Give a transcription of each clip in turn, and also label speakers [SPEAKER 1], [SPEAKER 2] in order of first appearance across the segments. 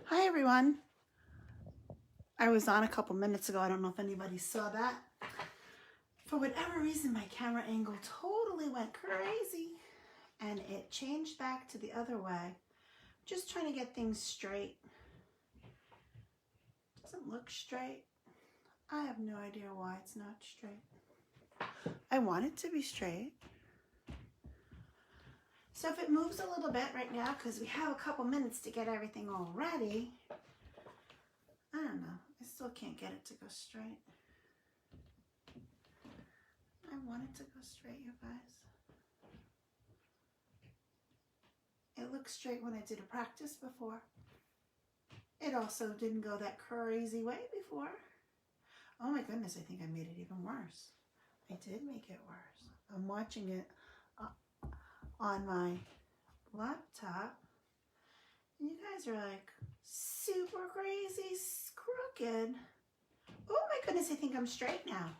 [SPEAKER 1] Hi everyone. I was on a couple minutes ago. I don't know if anybody saw that. For whatever reason, my camera angle totally went crazy and it changed back to the other way. Just trying to get things straight. Doesn't look straight. I have no idea why it's not straight. I want it to be straight. So if it moves a little bit right now, because we have a couple minutes to get everything all ready, I don't know. I still can't get it to go straight. I want it to go straight, you guys. It looked straight when I did a practice before. It also didn't go that crazy way before. Oh my goodness, I think I made it even worse. I did make it worse. I'm watching it on my laptop. And you guys are like, super crazy, crooked. Oh my goodness, I think I'm straight now.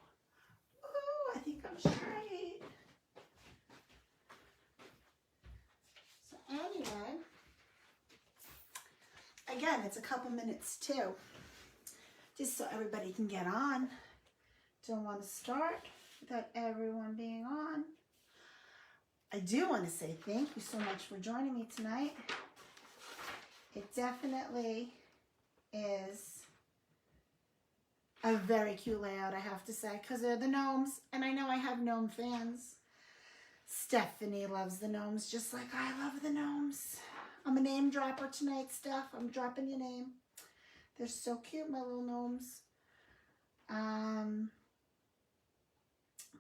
[SPEAKER 1] Oh, I think I'm straight. So anyway, again, it's a couple minutes too, just so everybody can get on. Don't want to start without everyone being on. I do want to say thank you so much for joining me tonight. It definitely is a very cute layout, I have to say, because they're the gnomes, and I know I have gnome fans. Stephanie loves the gnomes just like I love the gnomes. I'm a name dropper tonight, Steph. I'm dropping your name. They're so cute, my little gnomes.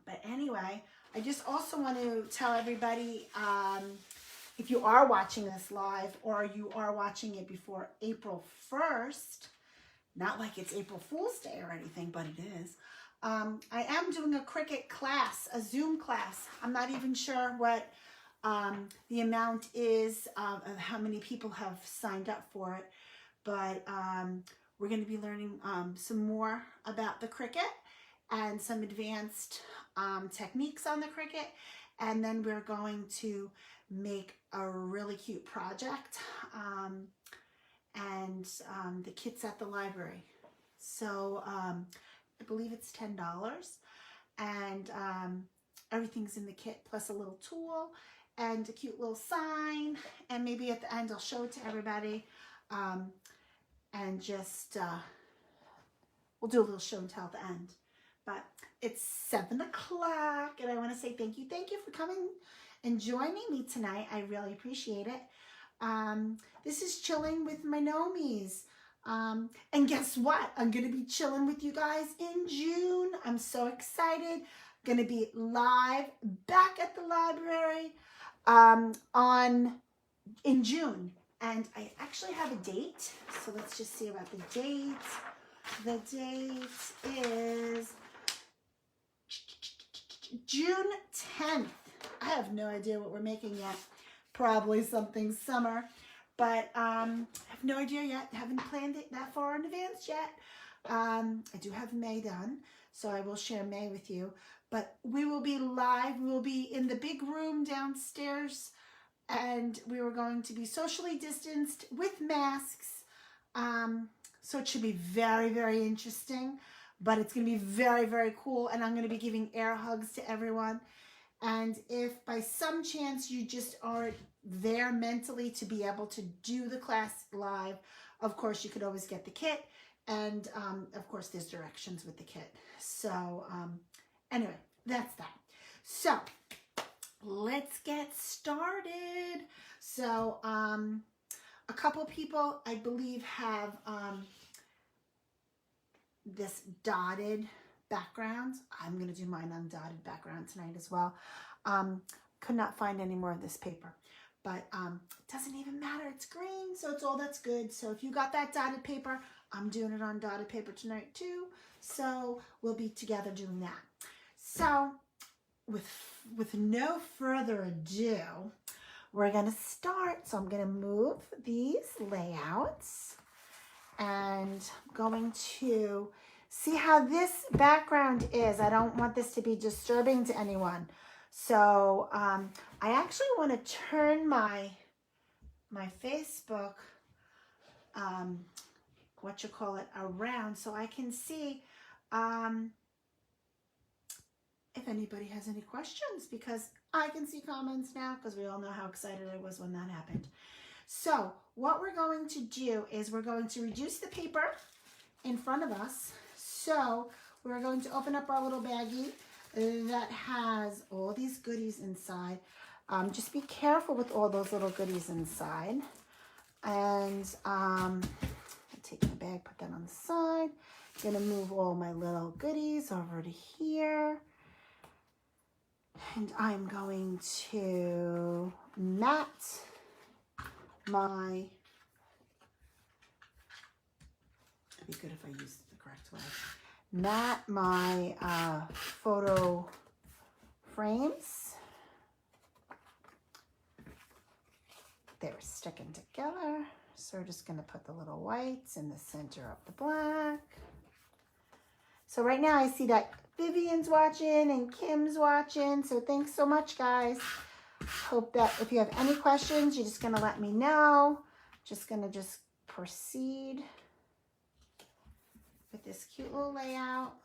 [SPEAKER 1] But anyway, I just also want to tell everybody, if you are watching this live or you are watching it before April 1st, not like it's April Fool's Day or anything, but it is. I am doing a Cricut class, a Zoom class. I'm not even sure what the amount is of how many people have signed up for it, but we're going to be learning some more about the Cricut and some advanced techniques on the Cricut, and then we're going to make a really cute project, and the kit's at the library. So I believe it's $10, and everything's in the kit, plus a little tool and a cute little sign, and maybe at the end I'll show it to everybody, and just we'll do a little show and tell at the end. But it's 7 o'clock, and I want to say thank you for coming and joining me tonight. I really appreciate it. This is Chilling with my Gnomies. And guess what? I'm going to be chilling with you guys in June. I'm so excited. Going to be live back at the library in June. And I actually have a date. So let's just see about the date. The date is June 10th. I have no idea what we're making yet. Probably something summer. But I have no idea yet. Haven't planned it that far in advance yet. I do have May done, so I will share May with you. But we will be live. We will be in the big room downstairs, and we are going to be socially distanced with masks. So it should be very, very interesting. But it's going to be very, very cool, and I'm going to be giving air hugs to everyone. And if by some chance you just aren't there mentally to be able to do the class live, of course you could always get the kit, and of course there's directions with the kit. So anyway, that's that. So let's get started. So a couple people I believe have this dotted background. I'm going to do mine on dotted background tonight as well. Could not find any more of this paper, but it doesn't even matter. It's green, so it's all that's good. So if you got that dotted paper, I'm doing it on dotted paper tonight too. So we'll be together doing that. So with no further ado, we're going to start. So I'm going to move these layouts and I'm going to see how this background is. I don't want this to be disturbing to anyone. So I actually want to turn my Facebook, around so I can see if anybody has any questions, because I can see comments now, because we all know how excited I was when that happened. So what we're going to do is we're going to reduce the paper in front of us. So we're going to open up our little baggie that has all these goodies inside. Just be careful with all those little goodies inside. And take my bag, put that on the side. Gonna move all my little goodies over to here. And I'm going to mat my, it'd be good if I used it the correct way, mat my photo frames. They're sticking together. So we're just going to put the little whites in the center of the black. So right now I see that Vivian's watching and Kim's watching. So thanks so much, guys. Hope that if you have any questions, you're just going to let me know. Just going to proceed with this cute little layout.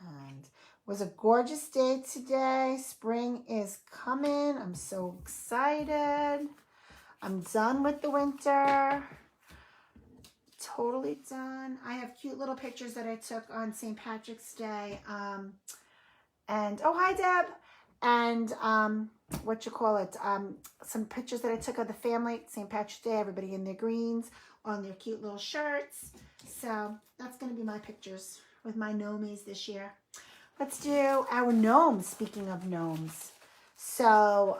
[SPEAKER 1] And it was a gorgeous day today. Spring is coming. I'm so excited. I'm done with the winter. Totally done. I have cute little pictures that I took on St. Patrick's Day. And oh, hi, Deb. And some pictures that I took of the family, St. Patrick's Day, everybody in their greens on their cute little shirts. So that's going to be my pictures with my gnomies this year. Let's do our gnomes, speaking of gnomes. So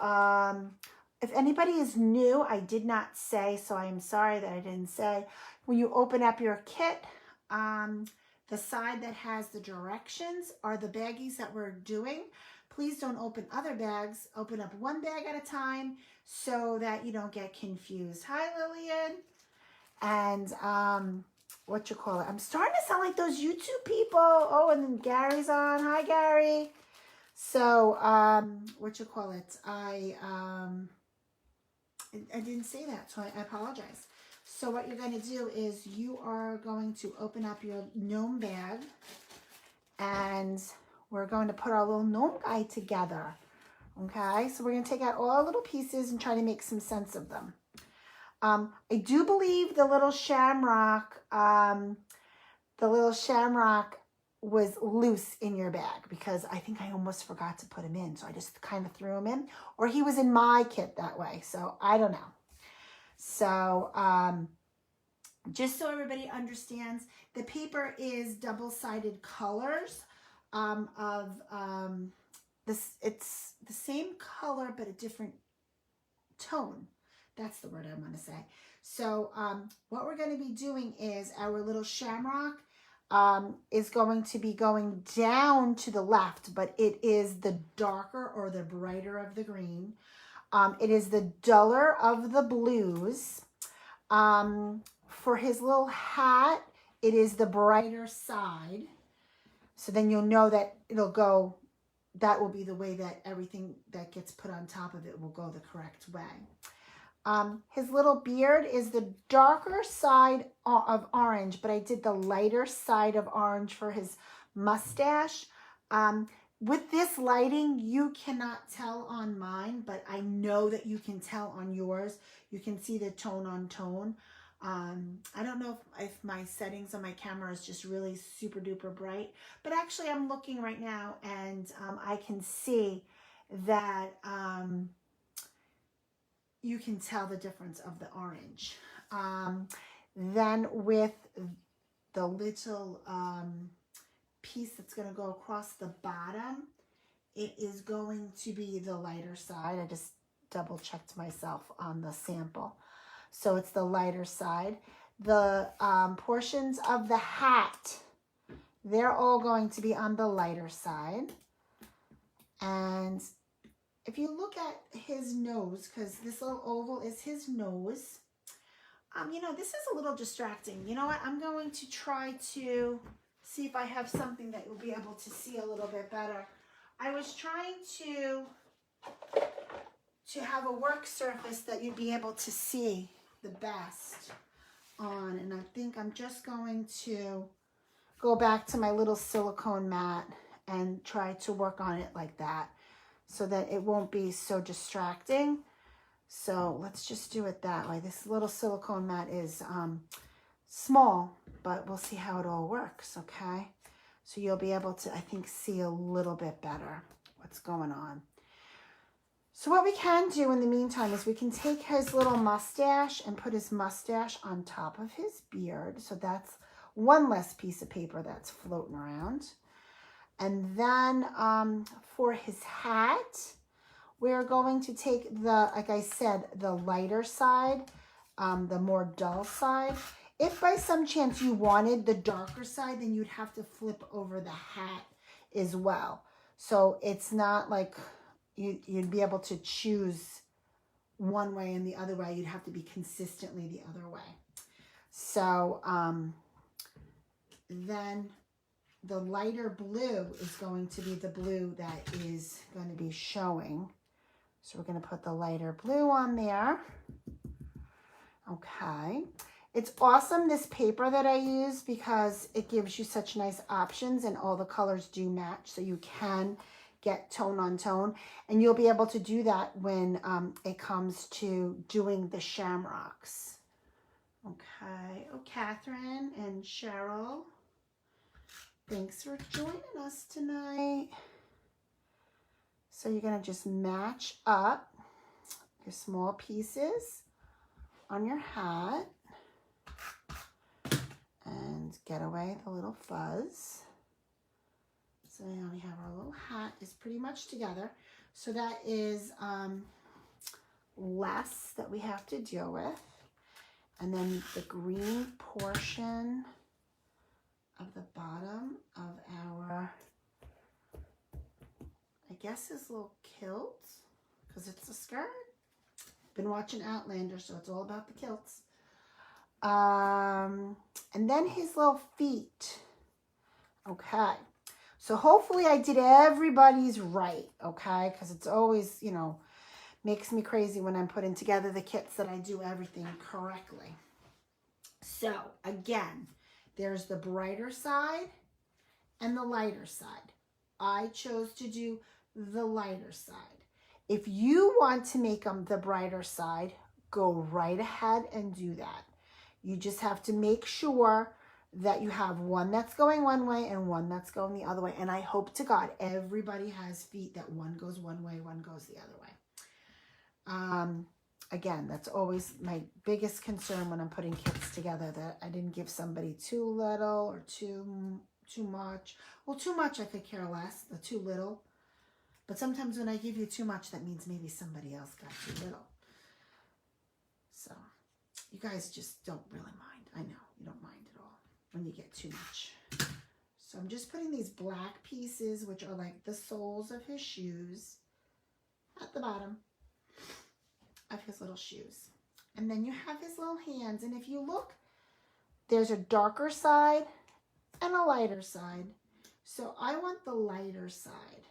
[SPEAKER 1] if anybody is new, I did not say, so I am sorry that I didn't say. When you open up your kit, the side that has the directions are the baggies that we're doing. Please don't open other bags. Open up one bag at a time so that you don't get confused. Hi, Lillian. And I'm starting to sound like those YouTube people. Oh, and then Gary's on. Hi, Gary. So, I didn't say that, so I apologize. So what you're going to do is you are going to open up your gnome bag, and we're going to put our little gnome guy together. Okay, so we're going to take out all little pieces and try to make some sense of them. I do believe the little shamrock was loose in your bag, because I think I almost forgot to put him in. So I just kind of threw him in, or he was in my kit that way. So I don't know. So just so everybody understands, the paper is double-sided colors it's the same color, but a different tone. That's the word I want to say. So what we're going to be doing is our little shamrock is going to be going down to the left, but it is the darker or the brighter of the green. It is the duller of the blues. For his little hat, it is the brighter side. So then you'll know that that will be the way that everything that gets put on top of it will go the correct way. His little beard is the darker side of orange, but I did the lighter side of orange for his mustache. With this lighting, you cannot tell on mine, but I know that you can tell on yours. You can see the tone on tone. I don't know if my settings on my camera is just really super duper bright, but actually I'm looking right now and I can see that you can tell the difference of the orange. Then with the little piece that's going to go across the bottom, it is going to be the lighter side. I just double checked myself on the sample. So it's the lighter side. the portions of the hat, they're all going to be on the lighter side. And if you look at his nose, because this little oval is his nose, you know, this is a little distracting. You know what? I'm going to try to see if I have something that you'll be able to see a little bit better. I was trying to have a work surface that you'd be able to see the best on, and I think I'm just going to go back to my little silicone mat and try to work on it like that so that it won't be so distracting. So let's just do it that way. This little silicone mat is small, but we'll see how it all works, okay? So you'll be able to, I think, see a little bit better what's going on. So what we can do in the meantime is we can take his little mustache and put his mustache on top of his beard. So that's one less piece of paper that's floating around. And then for his hat, we're going to take the, like I said, the lighter side, the more dull side. If by some chance you wanted the darker side, then you'd have to flip over the hat as well. So it's not like you'd be able to choose one way and the other way. You'd have to be consistently the other way. So then the lighter blue is going to be the blue that is going to be showing. So we're going to put the lighter blue on there. Okay. It's awesome, this paper that I use, because it gives you such nice options and all the colors do match. So you can get tone on tone, and you'll be able to do that when it comes to doing the shamrocks. Okay. Oh, Catherine and Cheryl, thanks for joining us tonight. So you're going to just match up your small pieces on your hat and get away the little fuzz. So now we have our little hat is pretty much together. So that is less that we have to deal with. And then the green portion of the bottom of our, I guess, his little kilt, because it's a skirt. Been watching Outlander, so it's all about the kilts. And then his little feet. Okay. So hopefully I did everybody's right, okay? Because it's always, you know, makes me crazy when I'm putting together the kits that I do everything correctly. So again, there's the brighter side and the lighter side. I chose to do the lighter side. If you want to make them the brighter side, go right ahead and do that. You just have to make sure that you have one that's going one way and one that's going the other way. And I hope to God everybody has feet that one goes one way, one goes the other way. Again, that's always my biggest concern when I'm putting kits together, that I didn't give somebody too little or too much. Well, too much I could care less, the too little. But sometimes when I give you too much, that means maybe somebody else got too little. So you guys just don't really mind. I know you don't mind at all when you get too much. So I'm just putting these black pieces, which are like the soles of his shoes, at the bottom of his little shoes. And then you have his little hands. And if you look, there's a darker side and a lighter side. So I want the lighter side,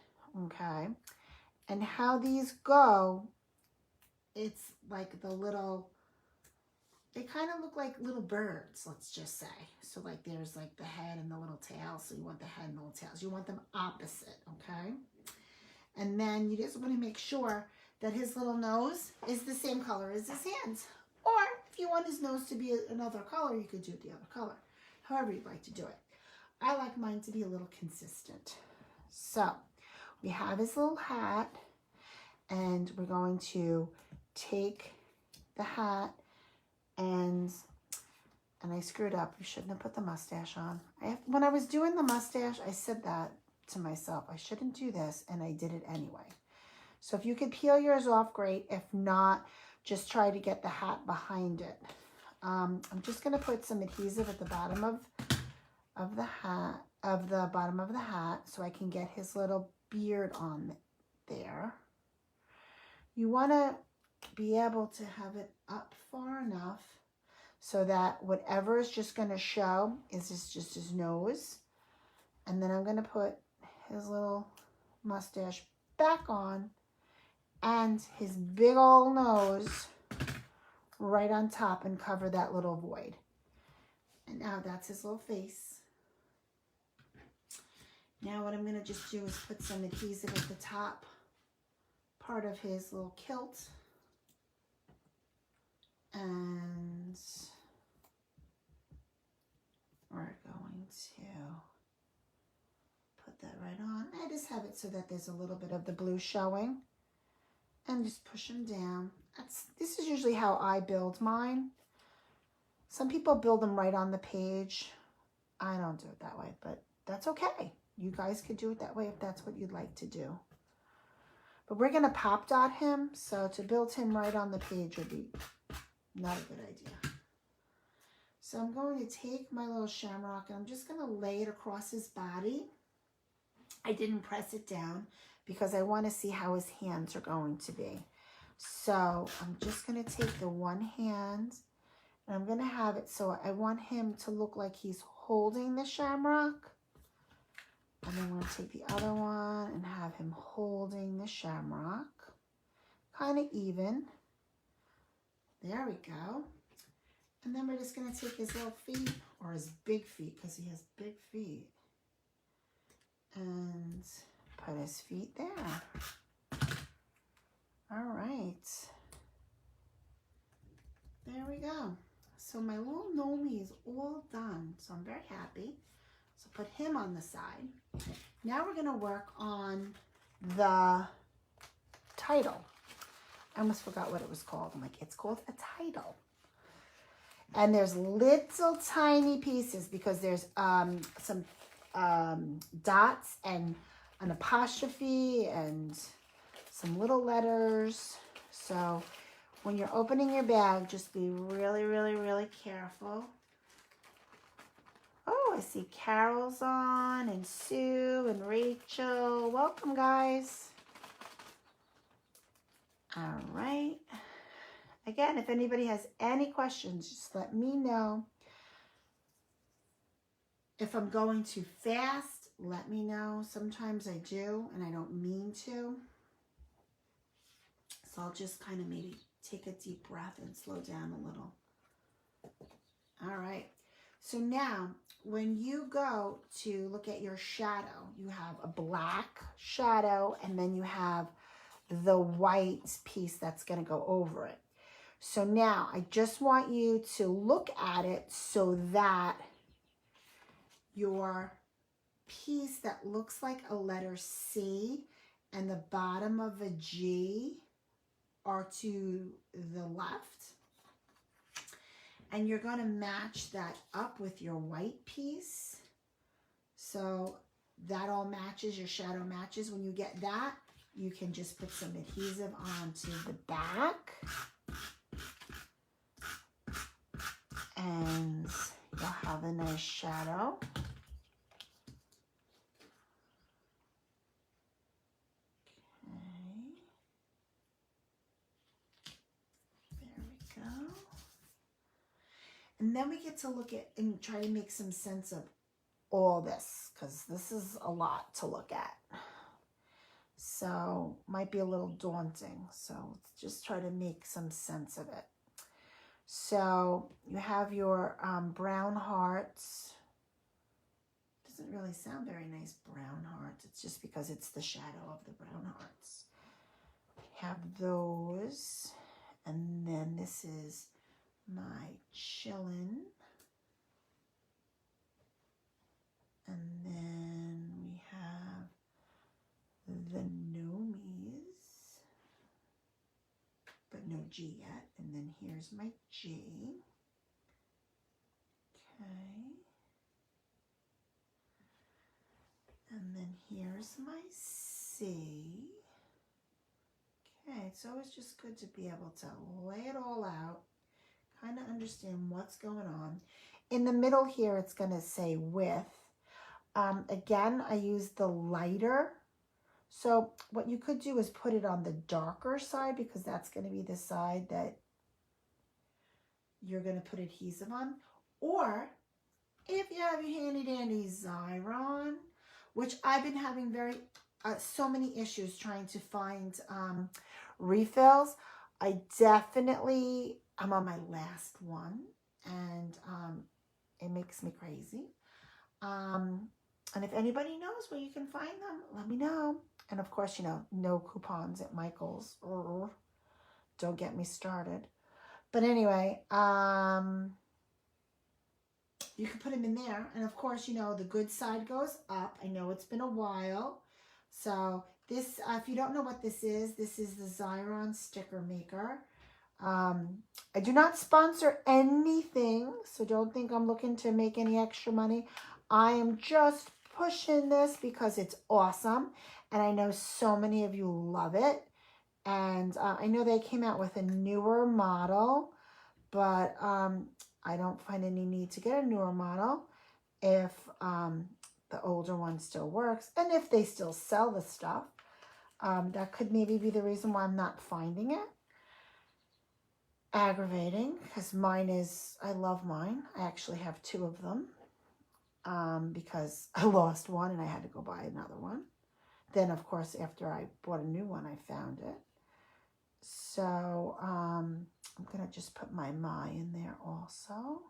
[SPEAKER 1] okay? And how these go, it's like the little, they kind of look like little birds, let's just say. So like there's like the head and the little tail. So you want the head and the little tails. You want them opposite, okay? And then you just want to make sure that his little nose is the same color as his hands. Or if you want his nose to be another color, you could do it the other color. However you'd like to do it. I like mine to be a little consistent. So we have his little hat, and we're going to take the hat, and I screwed up. You shouldn't have put the mustache on. When I was doing the mustache, I said that to myself. I shouldn't do this, and I did it anyway. So if you could peel yours off, great. If not, just try to get the hat behind it. I'm just going to put some adhesive at the bottom of the hat, bottom of the hat, so I can get his little beard on there. You want to be able to have it up far enough so that whatever is just going to show is just his nose. And then I'm going to put his little mustache back on and his big old nose right on top and cover that little void. And now that's his little face. Now what I'm going to just do is put some adhesive at the top part of his little kilt. And we're going to put that right on. I just have it so that there's a little bit of the blue showing. And just push them down. This is usually how I build mine. Some people build them right on the page. I don't do it that way, but that's okay. You guys could do it that way if that's what you'd like to do. But we're going to pop dot him, so to build him right on the page would be not a good idea. So I'm going to take my little shamrock and I'm just going to lay it across his body. I didn't press it down because I want to see how his hands are going to be. So I'm just going to take the one hand and I'm going to have it so I want him to look like he's holding the shamrock. And then I'm going to take the other one and have him holding the shamrock. Kind of even. There we go. And then we're just going to take his little feet, or his big feet, because he has big feet. And put his feet there. All right. There we go. So my little Nomi is all done. So I'm very happy. So put him on the side. Now we're going to work on the title. I almost forgot what it was called. I'm like, it's called a title. And there's little tiny pieces because there's some dots and an apostrophe and some little letters. So when you're opening your bag, just be really, really, really careful. Oh, I see Carol's on and Sue and Rachel. Welcome, guys. All right. Again, if anybody has any questions, just let me know. If I'm going too fast, let me know. Sometimes I do, and I don't mean to. So I'll just kind of maybe take a deep breath and slow down a little. All right. So now, when you go to look at your shadow, you have a black shadow, and then you have the white piece that's going to go over it. So now I just want you to look at it so that your piece that looks like a letter C and the bottom of a G are to the left. And you're going to match that up with your white piece. So that all matches, your shadow matches. When you get that, you can just put some adhesive onto the back. And you'll have a nice shadow. Okay. There we go. And then we get to look at and try to make some sense of all this, because this is a lot to look at. So might be a little daunting. So let's just try to make some sense of it. So you have your brown hearts. Doesn't really sound very nice, brown hearts. It's just because it's the shadow of the brown hearts. Have those. And then this is my chillin'. And then we have the Nomies. But no G yet. And then here's my G. Okay. And then here's my C. Okay, it's always just good to be able to lay it all out, kind of understand what's going on. In the middle here, it's going to say with. Again, I use the lighter. So what you could do is put it on the darker side because that's going to be the side that you're going to put adhesive on. Or if you have your handy dandy Xyron, which I've been having so many issues trying to find refills. I'm on my last one, and it makes me crazy. And if anybody knows where you can find them, let me know. And of course, no coupons at Michael's. Don't get me started. But anyway, you can put them in there. And of course, the good side goes up. I know it's been a while. So this, if you don't know what this is the Xyron sticker maker. I do not sponsor anything, so don't think I'm looking to make any extra money. I am just pushing this because it's awesome. And I know so many of you love it. And I know they came out with a newer model, but I don't find any need to get a newer model if the older one still works. And if they still sell the stuff, that could maybe be the reason why I'm not finding it. Aggravating, because I love mine. I actually have 2 of them because I lost one and I had to go buy another one. Then, of course, after I bought a new one, I found it. So I'm going to just put my in there also.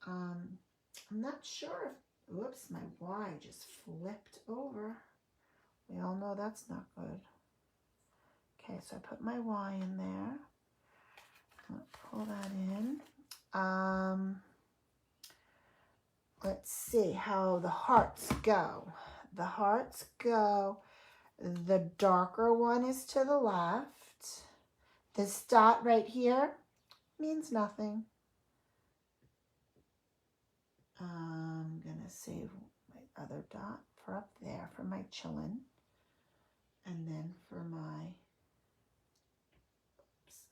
[SPEAKER 1] I'm not sure if, whoops, my Y just flipped over. We all know that's not good. Okay, so I put my Y in there. I'm going to pull that in. Let's see how the hearts go. The hearts go, the darker one is to the left. This dot right here means nothing. I'm going to save my other dot for up there for my chillin'. And then for my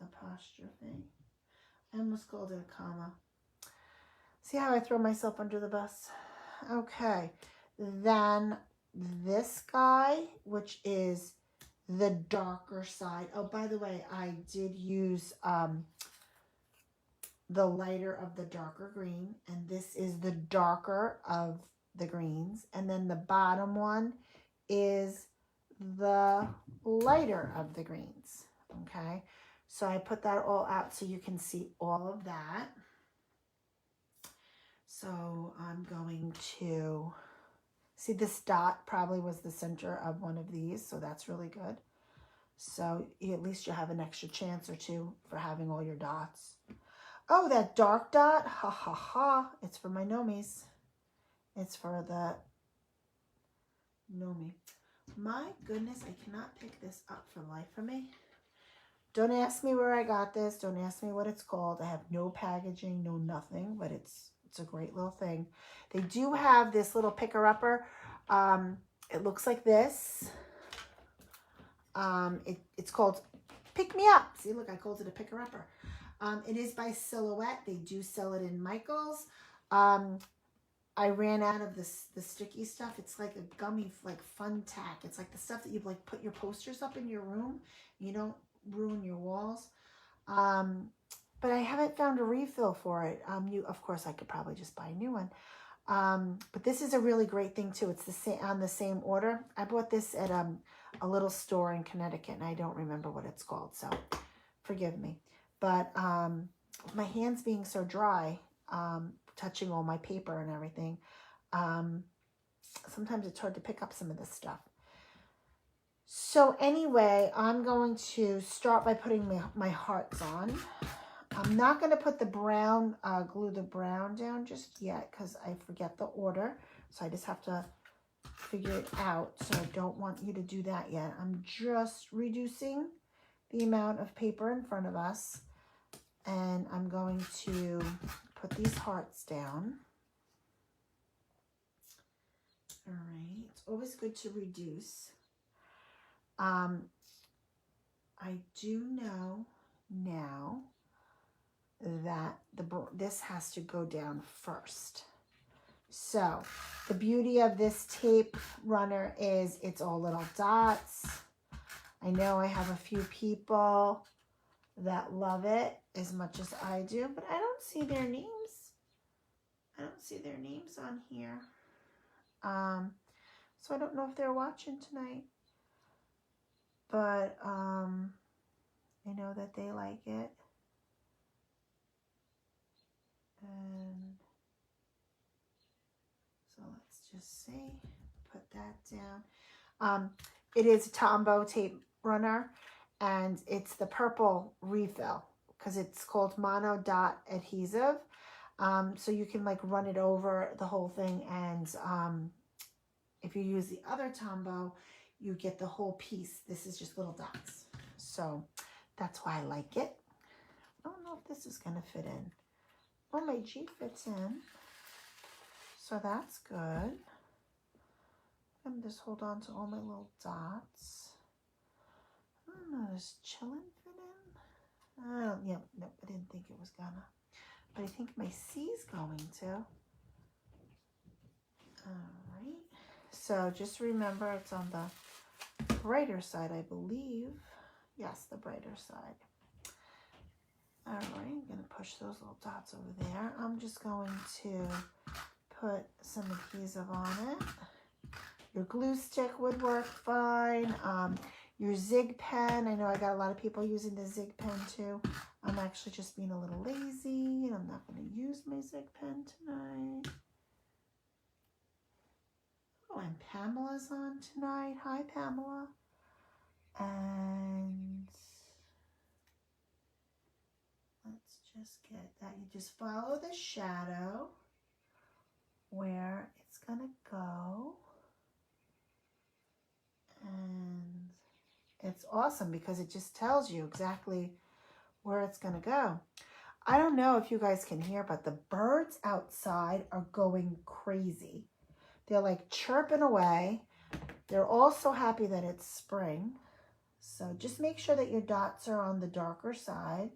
[SPEAKER 1] apostrophe. I almost called it a comma. See how I throw myself under the bus? Okay. Then this guy, which is the darker side. Oh, by the way, I did use the lighter of the darker green. And this is the darker of the greens. And then the bottom one is the lighter of the greens. Okay. So I put that all out so you can see all of that. So I'm going to see this dot probably was the center of one of these. So that's really good. So at least you have an extra chance or 2 for having all your dots. Oh, that dark dot. Ha ha ha. It's for my nomies. It's for the nomie. My goodness, I cannot pick this up for life for me. Don't ask me where I got this. Don't ask me what it's called. I have no packaging, no nothing, but it's a great little thing. They do have this little picker-upper. It looks like this. It's called Pick Me Up. See, look, I called it a picker-upper. It is by Silhouette. They do sell it in Michael's. I ran out of the sticky stuff. It's like a gummy, like fun tack. It's like the stuff that you like put your posters up in your room. You don't ruin your walls. But I haven't found a refill for it. Of course, I could probably just buy a new one. But this is a really great thing too. It's on the same order. I bought this at a little store in Connecticut, and I don't remember what it's called, so forgive me. But my hands being so dry, touching all my paper and everything, sometimes it's hard to pick up some of this stuff. So anyway, I'm going to start by putting my hearts on. I'm not going to put the brown, glue the brown down just yet because I forget the order. So I just have to figure it out. So I don't want you to do that yet. I'm just reducing the amount of paper in front of us. And I'm going to put these hearts down. All right. It's always good to reduce. I do know now that this has to go down first. So the beauty of this tape runner is it's all little dots. I know I have a few people that love it as much as I do, but I don't see their names. I don't see their names on here. So I don't know if they're watching tonight, but I know that they like it. And so let's just see, put that down. It is a Tombow tape runner, and it's the purple refill because it's called Mono Dot Adhesive. So you can like run it over the whole thing, and if you use the other Tombow, you get the whole piece. This is just little dots. So that's why I like it. I don't know if this is going to fit in. Oh, my G fits in. So that's good. I'm just hold on to all my little dots. I don't know, does chillin' fit in? Yeah, no, I didn't think it was gonna. But I think my C's going to. All right. So just remember it's on the brighter side, I believe. Yes, the brighter side. All right, I'm going to push those little dots over there. I'm just going to put some adhesive on it. Your glue stick would work fine. Your Zig pen, I know I got a lot of people using the Zig pen too. I'm actually just being a little lazy, and I'm not going to use my Zig pen tonight. Oh, and Pamela's on tonight. Hi, Pamela. And let's just get that. You just follow the shadow where it's going to go. And it's awesome because it just tells you exactly where it's going to go. I don't know if you guys can hear, but the birds outside are going crazy. They're like chirping away. They're all so happy that it's spring. So just make sure that your dots are on the darker side.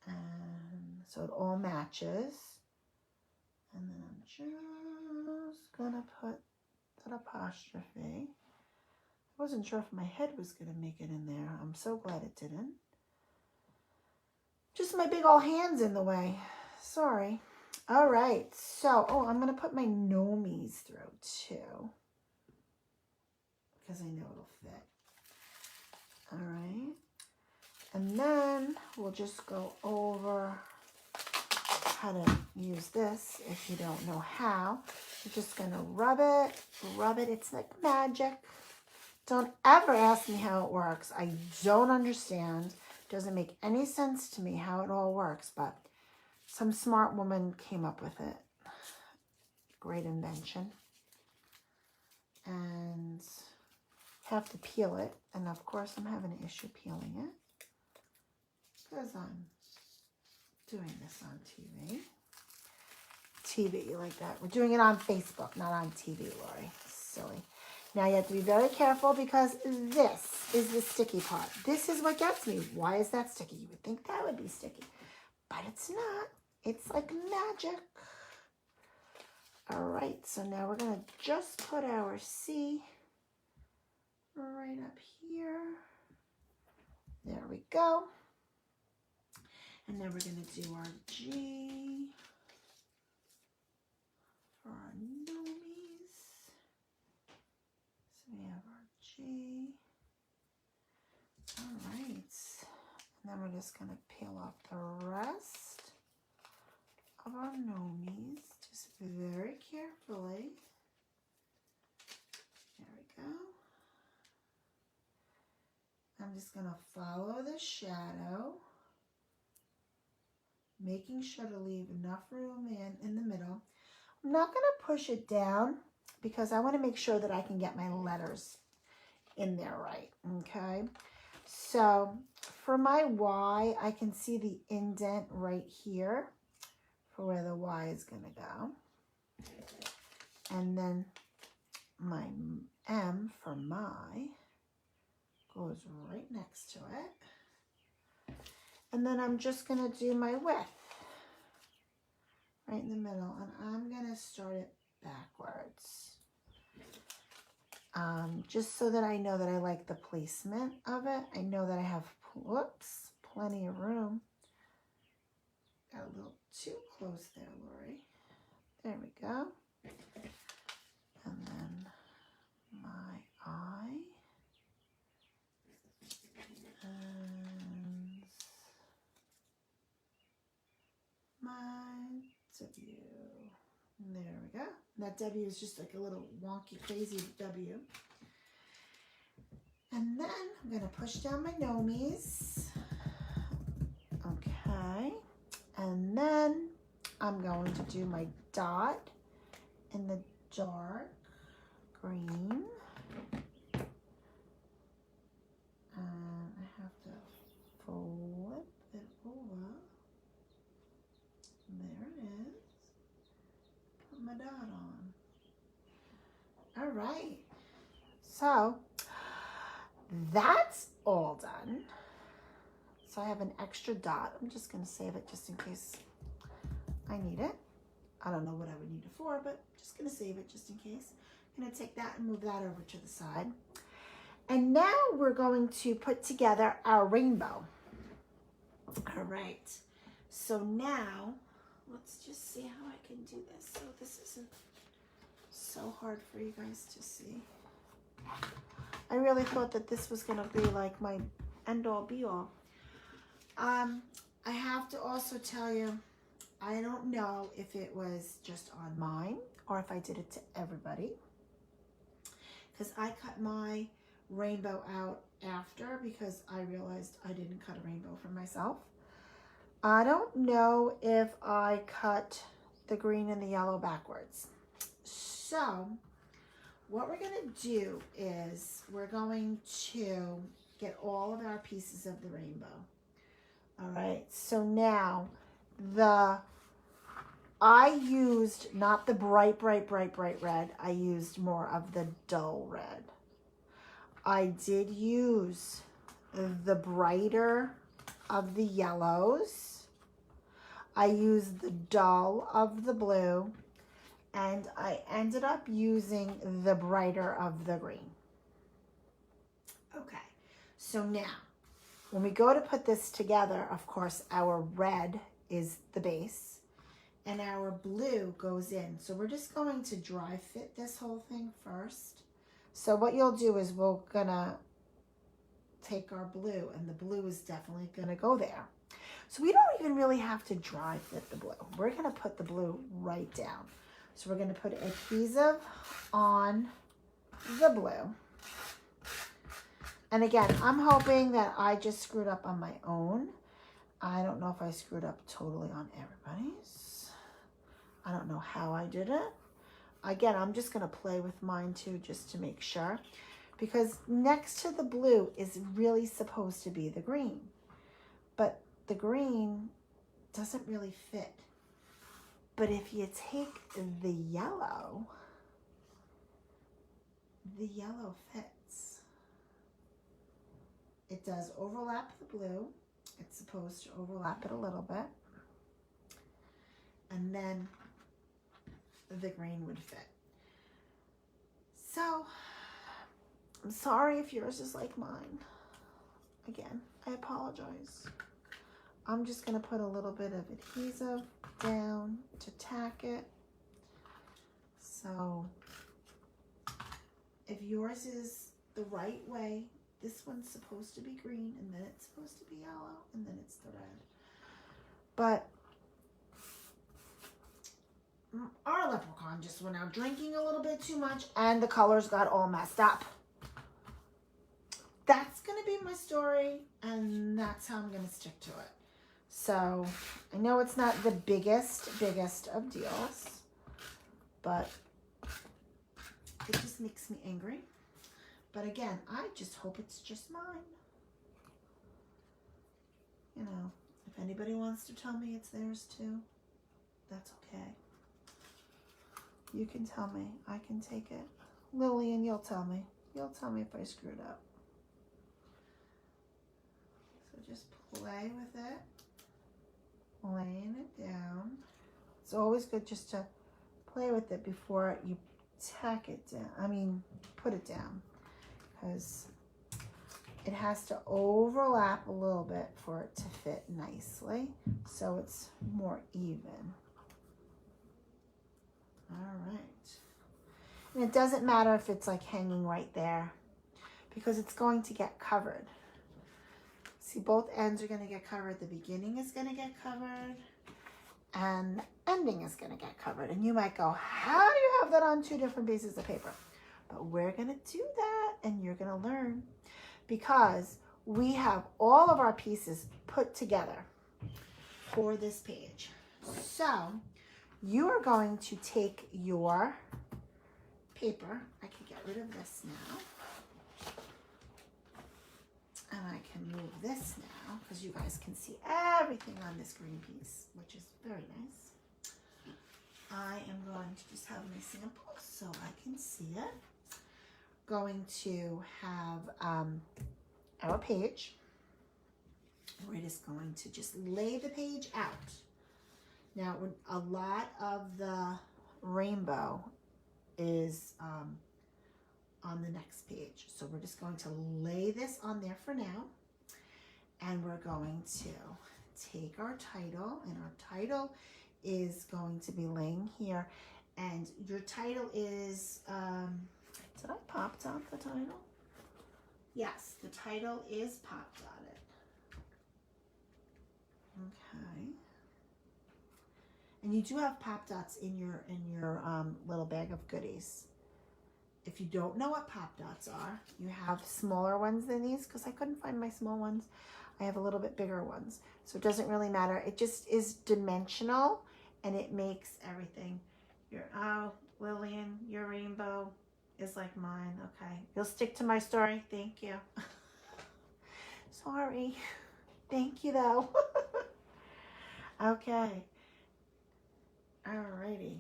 [SPEAKER 1] And so it all matches. And then I'm just going to put that apostrophe. I wasn't sure if my head was going to make it in there. I'm so glad it didn't. Just my big old hand's in the way. Sorry. All right. So, I'm going to put my nomies through too, because I know it'll fit. All right. And then we'll just go over how to use this if you don't know how. You're just going to rub it. It's like magic. Don't ever ask me how it works. I don't understand. Doesn't make any sense to me how it all works, but some smart woman came up with it. Great invention. And have to peel it. And of course, I'm having an issue peeling it because I'm doing this on TV. TV like that. We're doing it on Facebook, not on TV, Laurie. Silly. Now you have to be very careful because this is the sticky part. This is what gets me. Why is that sticky? You would think that would be sticky, but it's not. It's like magic. All right, so now we're going to just put our C right up here. There we go. And then we're going to do our G for our nomies. So we have our G. All right. And then we're just going to peel off the rest of our nomies, just very carefully. There we go. I'm just going to follow the shadow, making sure to leave enough room in the middle. I'm not going to push it down because I want to make sure that I can get my letters in there right, okay? So for my Y, I can see the indent right here for where the Y is going to go. And then my M for my goes right next to it. And then I'm just going to do my width right in the middle. And I'm going to start it backwards. Just so that I know that I like the placement of it. I know that I have, whoops, plenty of room. Got a little too close there, Laurie. There we go. And then my eye. And my W. There we go. That W is just like a little wonky, crazy W. And then I'm going to push down my nomies. Okay. And then I'm going to do my dot in the dark green. And I have to flip it over. There it is. Put my dot on. All right. So that's all done. So I have an extra dot. I'm just going to save it just in case I need it. I don't know what I would need it for, but I'm just going to save it just in case. I'm going to take that and move that over to the side. And now we're going to put together our rainbow. All right. So now let's just see how I can do this so this isn't so hard for you guys to see. I really thought that this was going to be like my end-all be-all. I have to also tell you, I don't know if it was just on mine or if I did it to everybody, because I cut my rainbow out after because I realized I didn't cut a rainbow for myself. I don't know if I cut the green and the yellow backwards. So what we're going to do is we're going to get all of our pieces of the rainbow. All right, so now I used not the bright red. I used more of the dull red. I did use the brighter of the yellows. I used the dull of the blue. And I ended up using the brighter of the green. Okay, so now when we go to put this together, of course, our red is the base and our blue goes in. So we're just going to dry fit this whole thing first. So what you'll do is we're gonna take our blue, and the blue is definitely gonna go there. So we don't even really have to dry fit the blue. We're gonna put the blue right down. So we're going to put adhesive on the blue. And again, I'm hoping that I just screwed up on my own. I don't know if I screwed up totally on everybody's. I don't know how I did it. Again, I'm just going to play with mine too just to make sure. Because next to the blue is really supposed to be the green. But the green doesn't really fit. But if you take the yellow fits. It does overlap the blue. It's supposed to overlap it a little bit. And then the green would fit. So, I'm sorry if yours is like mine. Again, I apologize. I'm just going to put a little bit of adhesive down to tack it. So if yours is the right way, this one's supposed to be green, and then it's supposed to be yellow, and then it's the red. But our leprechaun just went out drinking a little bit too much, and the colors got all messed up. That's going to be my story, and that's how I'm going to stick to it. So I know it's not the biggest of deals, but it just makes me angry. But again, I just hope it's just mine. You know, if anybody wants to tell me it's theirs too, that's okay. You can tell me. I can take it. Lillian, you'll tell me. You'll tell me if I screwed up. So just play with it, laying it down. It's always good just to play with it before you tack it down. Put it down, because it has to overlap a little bit for it to fit nicely, so it's more even. All right. And it doesn't matter if it's like hanging right there, because it's going to get covered. See, both ends are going to get covered. The beginning is going to get covered, and the ending is going to get covered. And you might go, how do you have that on 2 different pieces of paper? But we're going to do that, and you're going to learn, because we have all of our pieces put together for this page. So you are going to take your paper. I can get rid of this now. And I can move this now, because you guys can see everything on this green piece, which is very nice. I am going to just have my sample so I can see it. Going to have our page. We're just going to just lay the page out. Now, a lot of the rainbow is on the next page. So we're just going to lay this on there for now. And we're going to take our title, and our title is going to be laying here. And your title is, did I pop dot the title? Yes, the title is pop dotted. Okay. And you do have pop dots in your little bag of goodies. If you don't know what pop dots are, you have smaller ones than these, because I couldn't find my small ones. I have a little bit bigger ones. So it doesn't really matter. It just is dimensional, and it makes everything. Oh, Lillian, your rainbow is like mine. Okay. You'll stick to my story. Thank you. Sorry. Thank you, though. Okay. Alrighty.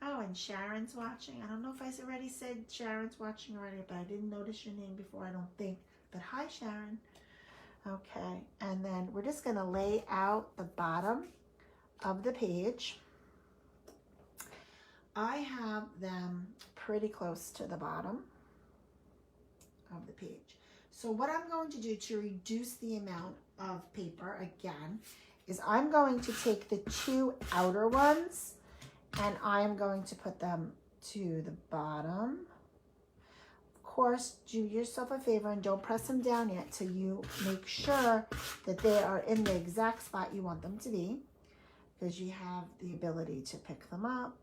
[SPEAKER 1] Oh, and Sharon's watching. I don't know if I already said Sharon's watching already, but I didn't notice your name before, I don't think. But hi, Sharon. Okay, and then we're just going to lay out the bottom of the page. I have them pretty close to the bottom of the page. So what I'm going to do to reduce the amount of paper, again, is I'm going to take the 2 outer ones, and I'm going to put them to the bottom. Of course, do yourself a favor and don't press them down yet till you make sure that they are in the exact spot you want them to be, because you have the ability to pick them up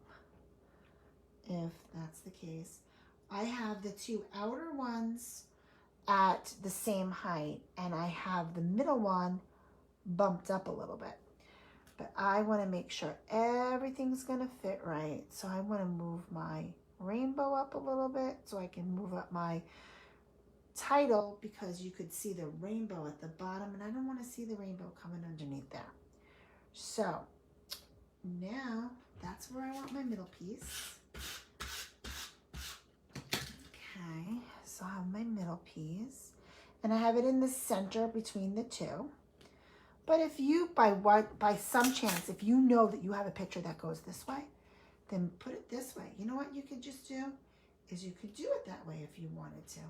[SPEAKER 1] if that's the case. I have the 2 outer ones at the same height, and I have the middle one bumped up a little bit. But I want to make sure everything's going to fit right. So I want to move my rainbow up a little bit so I can move up my title, because you could see the rainbow at the bottom, and I don't want to see the rainbow coming underneath there. So now that's where I want my middle piece. Okay, so I have my middle piece, and I have it in the center between the 2. But if you, by some chance, if you know that you have a picture that goes this way, then put it this way. You know what you could just do? Is you could do it that way if you wanted to.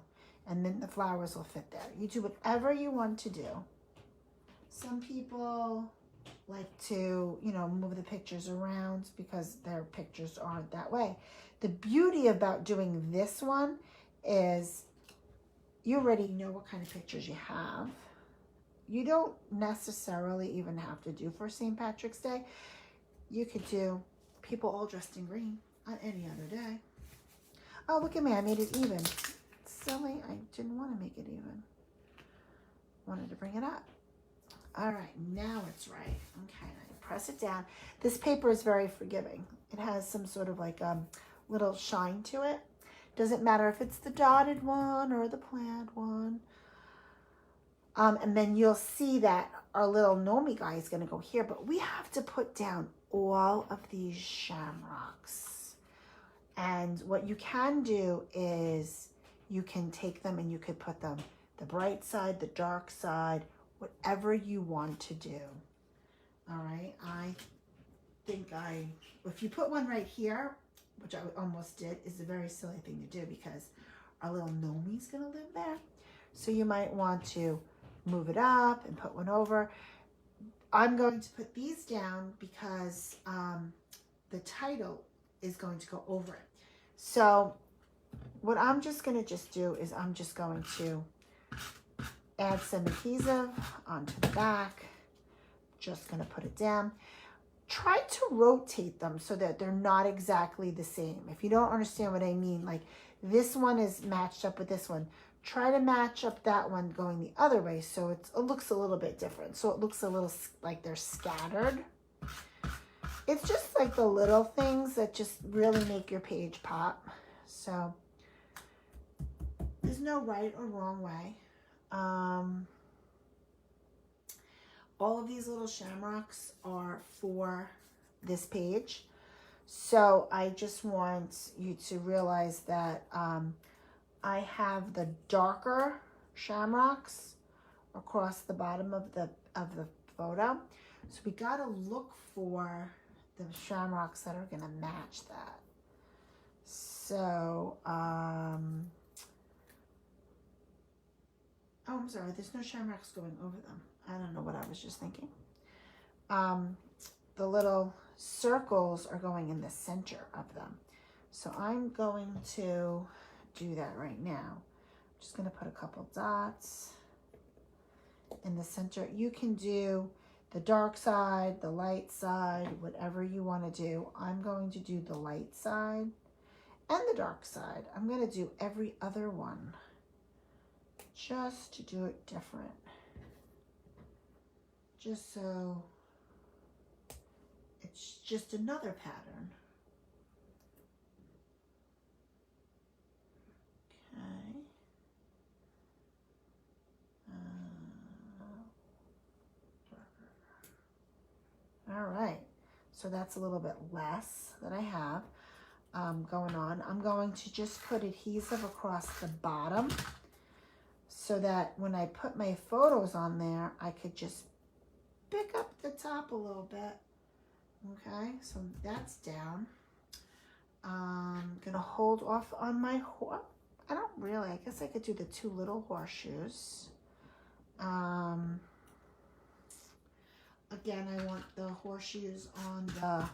[SPEAKER 1] And then the flowers will fit there. You do whatever you want to do. Some people like to, move the pictures around because their pictures aren't that way. The beauty about doing this one is you already know what kind of pictures you have. You don't necessarily even have to do for St. Patrick's Day. You could do people all dressed in green on any other day. Oh, look at me. I made it even. Silly. I didn't want to make it even. Wanted to bring it up. All right. Now it's right. Okay. I press it down. This paper is very forgiving. It has some sort of like little shine to it. Doesn't matter if it's the dotted one or the plaid one. And then you'll see that our little Nomi guy is going to go here, but we have to put down all of these shamrocks. And what you can do is you can take them and you could put them the bright side, the dark side, whatever you want to do. All right, I think if you put one right here, which I almost did, is a very silly thing to do because our little Nomi's gonna live there. So you might want to move it up and put one over. I'm going to put these down because the title is going to go over it. So what I'm just gonna do is I'm just going to add some adhesive onto the back. Just gonna put it down. Try to rotate them so that they're not exactly the same. If you don't understand what I mean, like this one is matched up with this one, try to match up that one going the other way so it looks a little bit different. So it looks a little like they're scattered. It's just like the little things that just really make your page pop. So there's no right or wrong way. All of these little shamrocks are for this page. So I just want you to realize that I have the darker shamrocks across the bottom of the photo. So we gotta look for the shamrocks that are gonna match that. So, oh, I'm sorry, there's no shamrocks going over them. I don't know what I was just thinking. The little circles are going in the center of them. So I'm going to do that right now. I'm just gonna put a couple dots in the center. You can do the dark side, the light side, whatever you want to do. I'm going to do the light side and the dark side. I'm going to do every other one just to do it different. Just so it's just another pattern. Okay. All right, so that's a little bit less that I have going on. I'm going to just put adhesive across the bottom so that when I put my photos on there, I could just pick up the top a little bit. Okay, so that's down. I'm gonna hold off on my I don't really, I guess I could do the two little horseshoes. Again, I want the horseshoes on the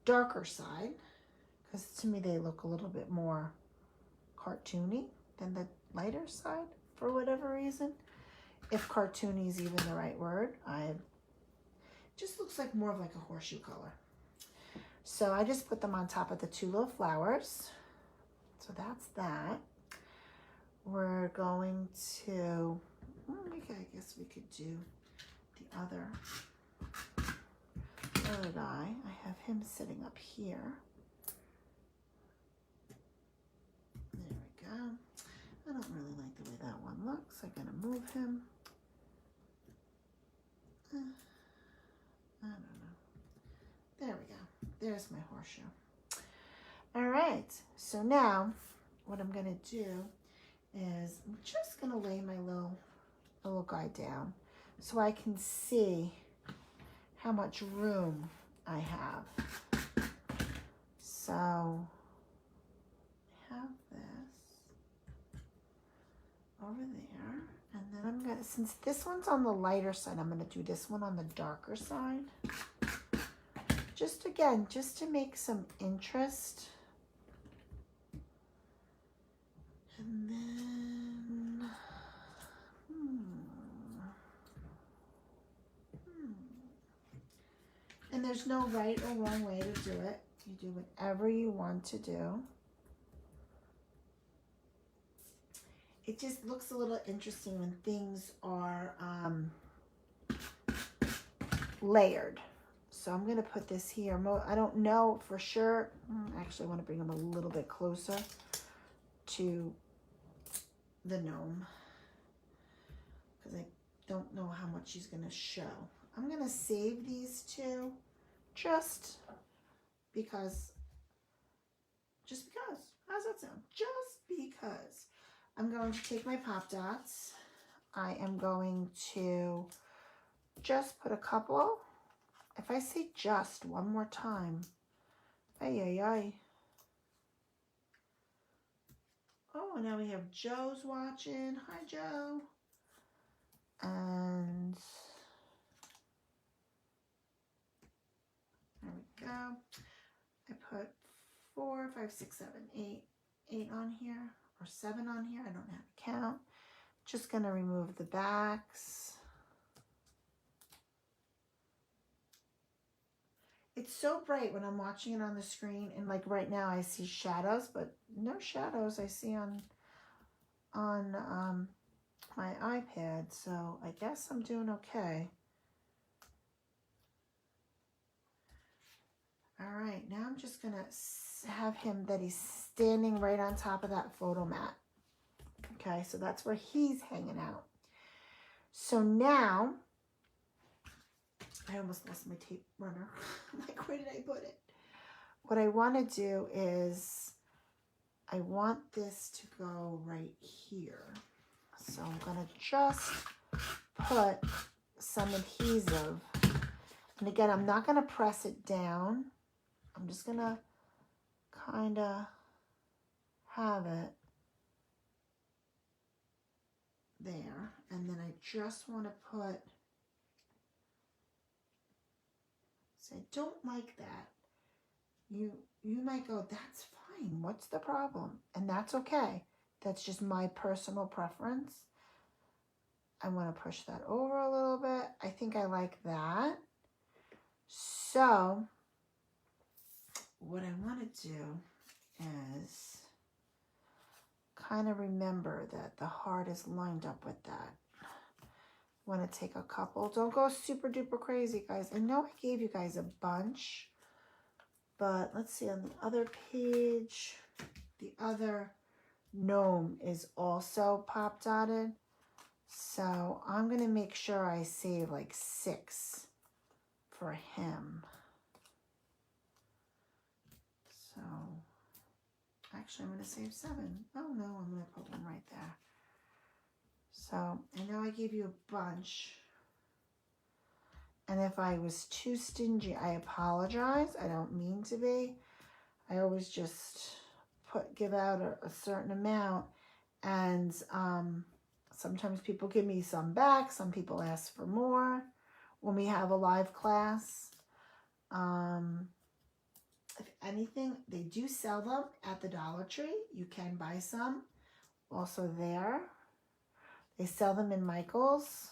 [SPEAKER 1] darker side because to me they look a little bit more cartoony than the lighter side for whatever reason. If cartoony is even the right word, just looks like more of like a horseshoe color. So I just put them on top of the two little flowers. So that's that. We're going to, I guess we could do the other third eye. I have him sitting up here. There we go. I don't really like the way that one looks. I'm gonna move him. I don't know. There we go. There's my horseshoe. All right. So now what I'm gonna do is I'm just gonna lay my little guy down so I can see how much room I have. So I have this over there, and then I'm gonna, since this one's on the lighter side, I'm gonna do this one on the darker side. Just again, just to make some interest. And then, and there's no right or wrong way to do it. You do whatever you want to do. It just looks a little interesting when things are layered. So I'm going to put this here. I don't know for sure. Actually, I want to bring them a little bit closer to the gnome because I don't know how much she's going to show. I'm going to save these two just because. How's that sound? Just because. I'm going to take my pop dots. I am going to just put a couple. If I say just one more time, ay, ay, ay. Oh, now we have Joe's watching. Hi, Joe. And there we go. I put 4, 5, 6, 7, 8, 8 on here, or 7 on here. I don't know how to count. Just gonna remove the backs. It's so bright when I'm watching it on the screen, and like right now I see shadows, but no shadows I see on my iPad, so I guess I'm doing okay. All right, now I'm just gonna have him that he's standing right on top of that photo mat. Okay, so that's where he's hanging out. So now, I almost lost my tape runner. Like, where did I put it? What I want to do is, I want this to go right here. So I'm going to just put some adhesive. And again, I'm not going to press it down. I'm just going to kind of have it there. And then I just want to put, say, don't like that. You might go, that's fine. What's the problem? And that's okay. That's just my personal preference. I want to push that over a little bit. I think I like that. So what I want to do is kind of remember that the heart is lined up with that. I want to take a couple. Don't go super duper crazy, guys. I know I gave you guys a bunch, but let's see on the other page, the other gnome is also pop dotted. So I'm going to make sure I save like 6 for him. So actually I'm going to save 7. Oh no, I'm going to put one right there. So I know I gave you a bunch. And if I was too stingy, I apologize. I don't mean to be. I always just give out a certain amount. And sometimes people give me some back. Some people ask for more when we have a live class. If anything, they do sell them at the Dollar Tree. You can buy some also there. They sell them in Michael's.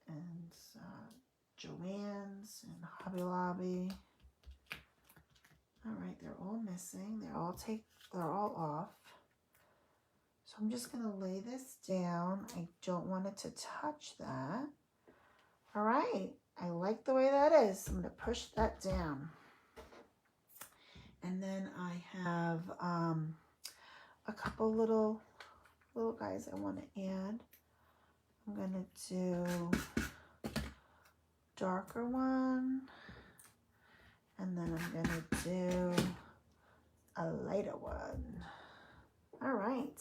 [SPEAKER 1] And Joann's and Hobby Lobby. All right, they're all missing. They're all off. So I'm just going to lay this down. I don't want it to touch that. All right, I like the way that is. I'm going to push that down. And then I have a couple little guys I want to add. I'm going to do darker one. And then I'm going to do a lighter one. All right.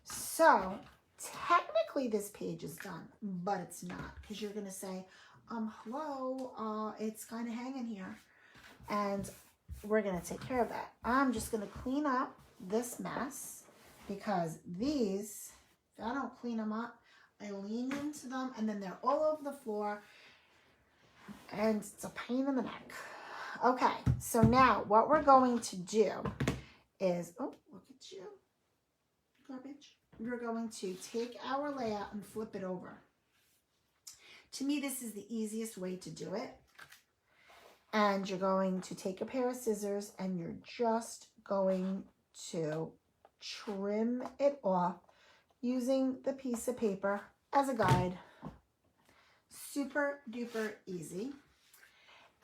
[SPEAKER 1] So technically this page is done, but it's not, because you're going to say, hello, it's kind of hanging here. And we're going to take care of that. I'm just going to clean up this mess, because these, if I don't clean them up, I lean into them and then they're all over the floor and it's a pain in the neck. Okay, so now what we're going to do is, oh, look at you, garbage. We're going to take our layout and flip it over. To me, this is the easiest way to do it. And you're going to take a pair of scissors and you're just going to trim it off using the piece of paper as a guide. Super duper easy.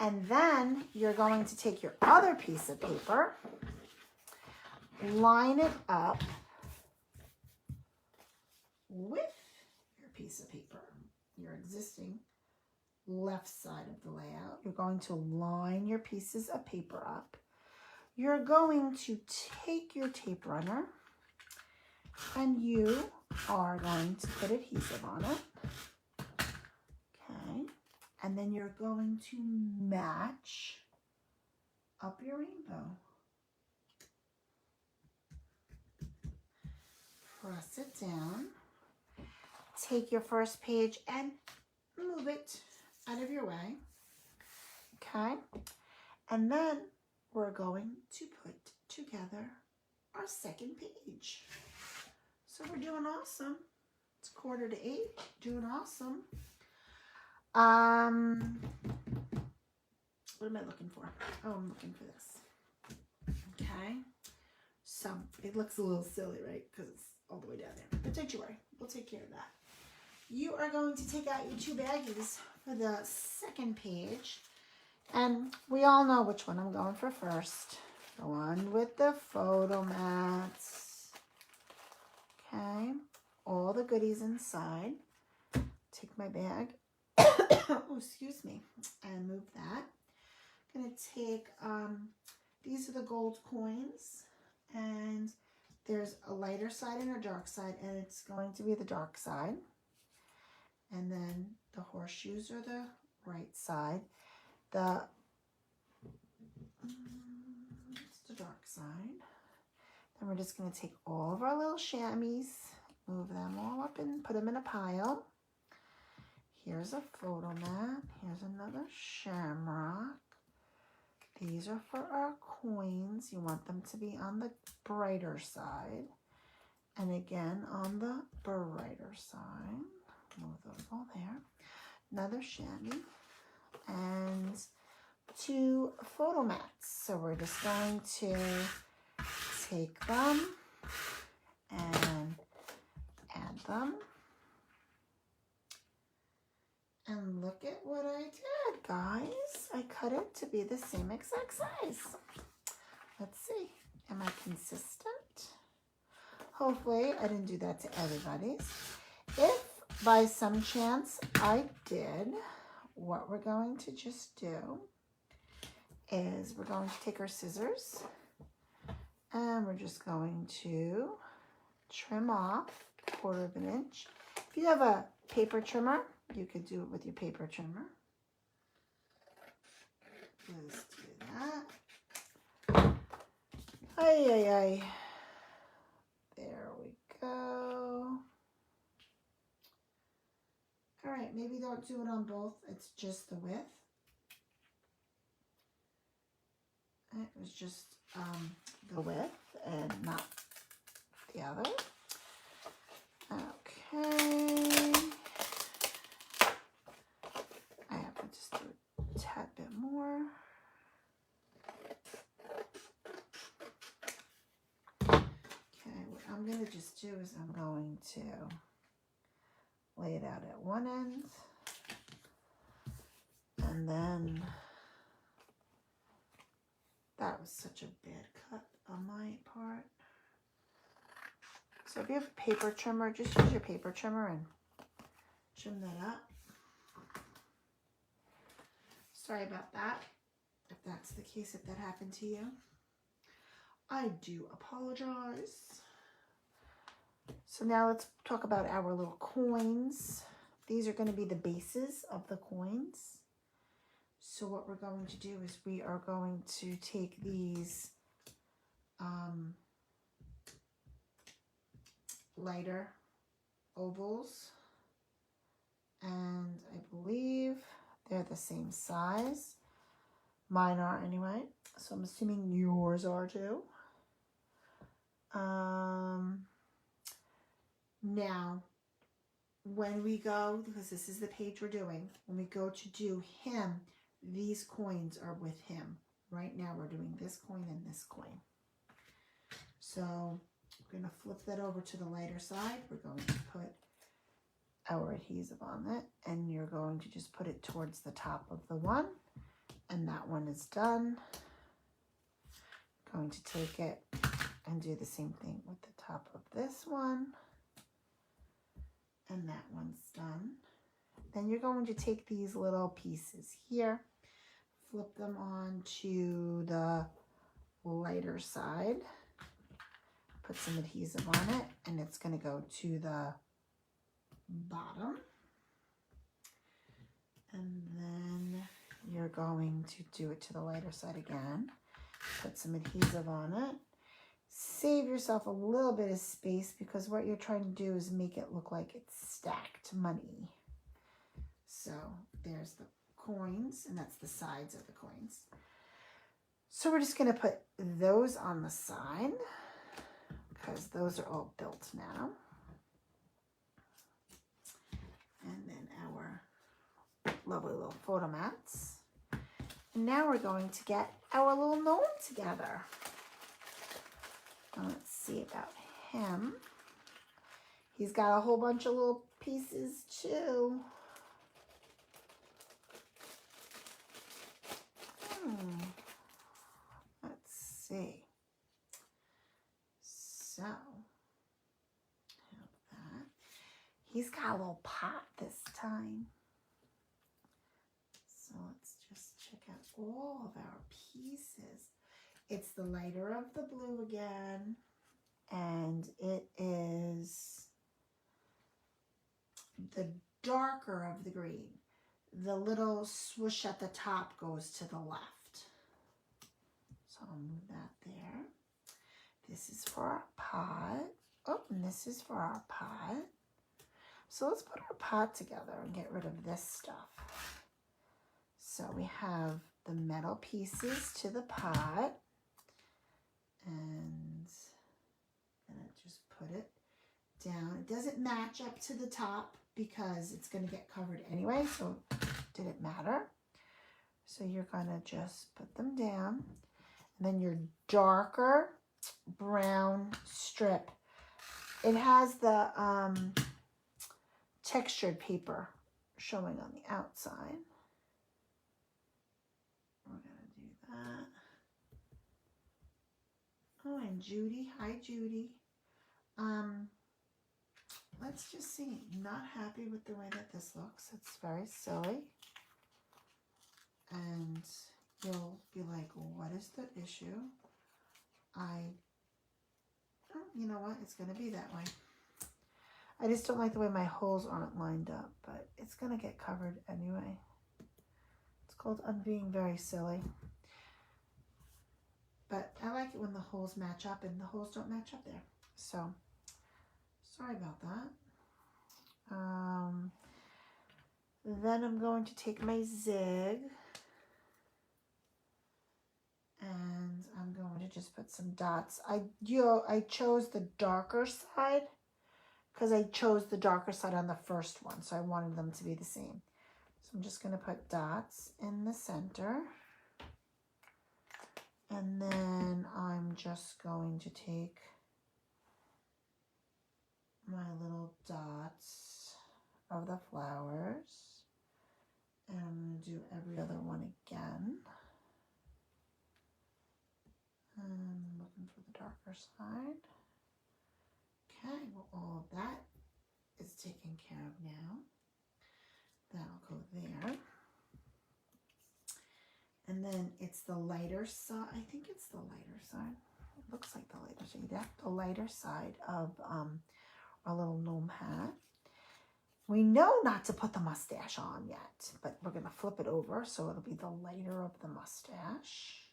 [SPEAKER 1] And then you're going to take your other piece of paper, line it up with your piece of paper, your existing left side of the layout. You're going to line your pieces of paper up. You're going to take your tape runner And you are going to put adhesive on it. Okay. And then you're going to match up your rainbow. Press it down. Take your first page and move it out of your way. Okay. And then we're going to put together our second page. So we're doing awesome. It's 7:45, doing awesome. What am I looking for? Oh, I'm looking for this. Okay. So it looks a little silly, right? Because it's all the way down there. But don't you worry. We'll take care of that. You are going to take out your 2 baggies for the second page. And we all know which one I'm going for first. The one with the photo mats. Okay. All the goodies inside. Take my bag. Oh, excuse me. And move that. I'm going to take, these are the gold coins. And there's a lighter side and a dark side. And it's going to be the dark side. And then the horseshoes are the right side. It's the dark side. Then we're just going to take all of our little chamois, move them all up and put them in a pile. Here's a photo mat. Here's another shamrock. These are for our coins. You want them to be on the brighter side. And again on the brighter side. Move those all there. Another chamois. And 2 photo mats. So we're just going to take them and add them. And look at what I did, guys. I cut it to be the same exact size. Let's see. Am I consistent? Hopefully, I didn't do that to everybody's. If by some chance I did, what we're going to just do is we're going to take our scissors and we're just going to trim off 1/4 inch. If you have a paper trimmer, you could do it with your paper trimmer. Let's do that. Ay, ay, ay. There we go. All right, maybe don't do it on both. It's just the width. It was just the width and not the other. Okay. I have to just do a tad bit more. Okay, what I'm going to just do is I'm going to lay it out at one end, and then that was such a bad cut on my part. So if you have a paper trimmer, just use your paper trimmer and trim that up. Sorry about that, if that's the case, if that happened to you. I do apologize. So now let's talk about our little coins. These are going to be the bases of the coins. So what we're going to do is we are going to take these lighter ovals, and I believe they're the same size. Mine are anyway, so I'm assuming yours are too. Now, when we go, because this is the page we're doing, when we go to do him, these coins are with him. Right now we're doing this coin and this coin. So we're going to flip that over to the lighter side. We're going to put our adhesive on it, and you're going to just put it towards the top of the one, and that one is done. Going to take it and do the same thing with the top of this one, and that one's done. Then you're going to take these little pieces here, flip them on to the lighter side, put some adhesive on it, and it's going to go to the bottom. And then you're going to do it to the lighter side again. Put some adhesive on it. Save yourself a little bit of space because what you're trying to do is make it look like it's stacked money. So there's the coins, and that's the sides of the coins. So we're just going to put those on the side because those are all built now. And then our lovely little photo mats. And now we're going to get our little gnome together. Let's see about him. He's got a whole bunch of little pieces too. Let's see. So, have that. He's got a little pot this time. So let's just check out all of our pieces. It's the lighter of the blue again, and it is the darker of the green. The little swoosh at the top goes to the left. So I'll move that there. This is for our pot. Oh, and this is for our pot. So let's put our pot together and get rid of this stuff. So we have the metal pieces to the pot. And then I just put it down. It doesn't match up to the top because it's going to get covered anyway, so it didn't matter. So you're going to just put them down. And then your darker brown strip. It has the textured paper showing on the outside. We're going to do that. Oh, and Judy. Hi, Judy. Let's just see. Not happy with the way that this looks. It's very silly. And you'll be like, well, what is the issue? You know what? It's going to be that way. I just don't like the way my holes aren't lined up, but it's going to get covered anyway. It's called I'm being very silly. But I like it when the holes match up, and the holes don't match up there. So, sorry about that. Then I'm going to take my zig, and I'm going to just put some dots. I chose the darker side because I chose the darker side on the first one, so I wanted them to be the same. So I'm just going to put dots in the center. And then I'm just going to take my little dots of the flowers, and I'm going to do every other one again. And looking for the darker side. Okay, well, all of that is taken care of now. That'll go there. And then it's the lighter side. I think it's the lighter side. It looks like the lighter side. Yeah, the lighter side of our little gnome hat. We know not to put the mustache on yet, but we're going to flip it over so it'll be the lighter of the mustache.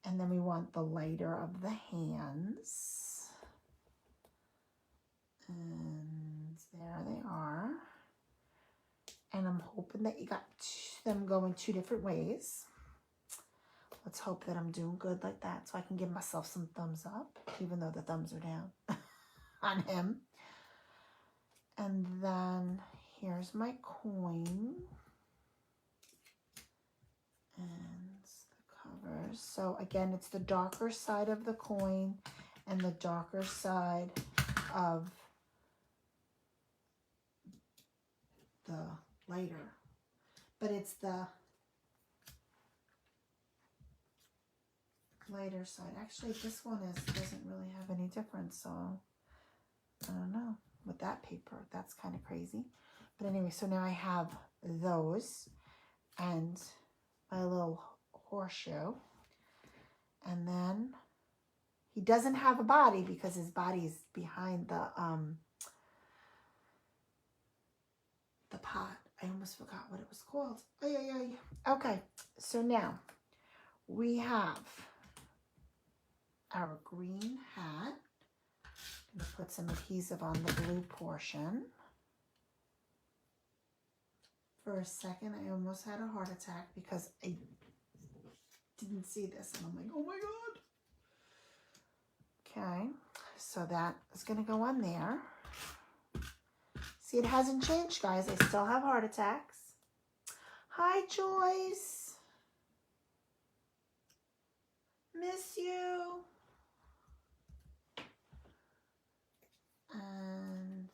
[SPEAKER 1] And then we want the lighter of the hands. And there they are. And I'm hoping that you got them going two different ways. Let's hope that I'm doing good like that so I can give myself some thumbs up, even though the thumbs are down on him. And then here's my coin. And the covers. So again, it's the darker side of the coin and the darker side of the lighter, but it's the lighter side. Actually, this one doesn't really have any difference, so I don't know. With that paper, that's kind of crazy. But anyway, so now I have those and my little horseshoe, and then He doesn't have a body because his body's behind the pot. I almost forgot what it was called. Okay, so now we have our green hat. I'm going to put some adhesive on the blue portion. For a second, I almost had a heart attack because I didn't see this. And I'm like, oh my God. Okay, so that is going to go on there. See, it hasn't changed, guys. I still have heart attacks. Hi, Joyce. Miss you. And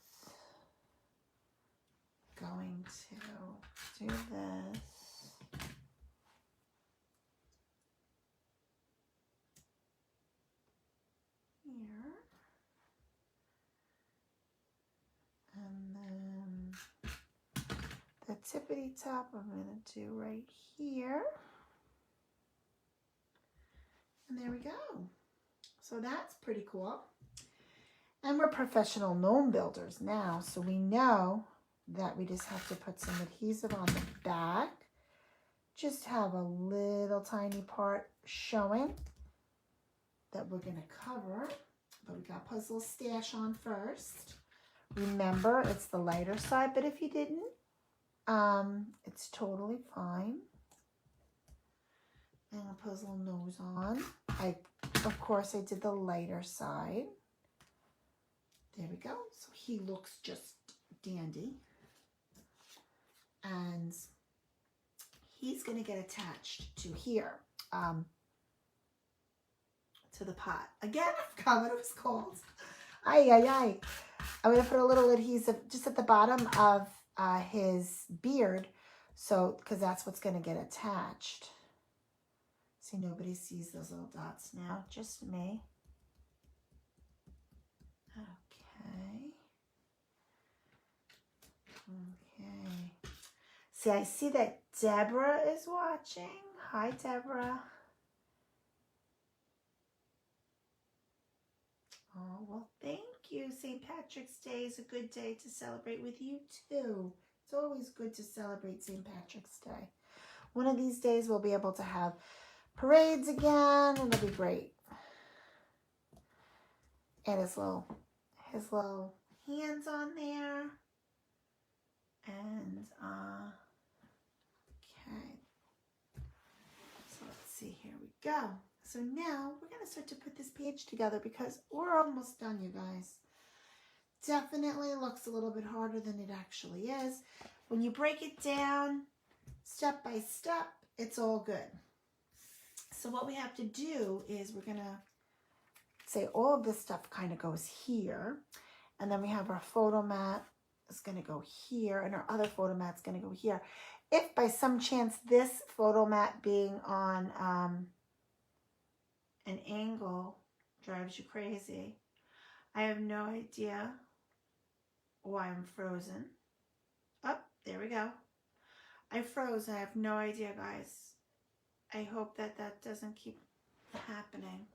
[SPEAKER 1] going to do this. Here. And then the tippity top I'm going to do right here. And there we go. So that's pretty cool. And we're professional gnome builders now, so we know that we just have to put some adhesive on the back. Just have a little tiny part showing that we're going to cover. But we got to put a little stash on first. Remember, it's the lighter side, but if you didn't, it's totally fine. And I'll put his little nose on. Of course, I did the lighter side. There we go. So he looks just dandy. And he's going to get attached to here, to the pot. Again, I forgot what it was called. I'm going to put a little adhesive just at the bottom of his beard, so because that's what's going to get attached. See, nobody sees those little dots now, just me. Okay. See, I see that Deborah is watching. Hi, Deborah. Oh, well, thank you. St. Patrick's Day is a good day to celebrate with you, too. It's always good to celebrate St. Patrick's Day. One of these days, we'll be able to have parades again, and it'll be great. And his little hands on there. And, okay. So let's see, here we go. So now we're going to start to put this page together because we're almost done, you guys. Definitely looks a little bit harder than it actually is. When you break it down step by step, it's all good. So what we have to do is we're going to say all of this stuff kind of goes here. And then we have our photo mat is going to go here, and our other photo mat's going to go here. If by some chance this photo mat being on an angle drives you crazy, I have no idea why I'm frozen. Oh, there we go. I froze. I have no idea, guys. I hope that that doesn't keep happening.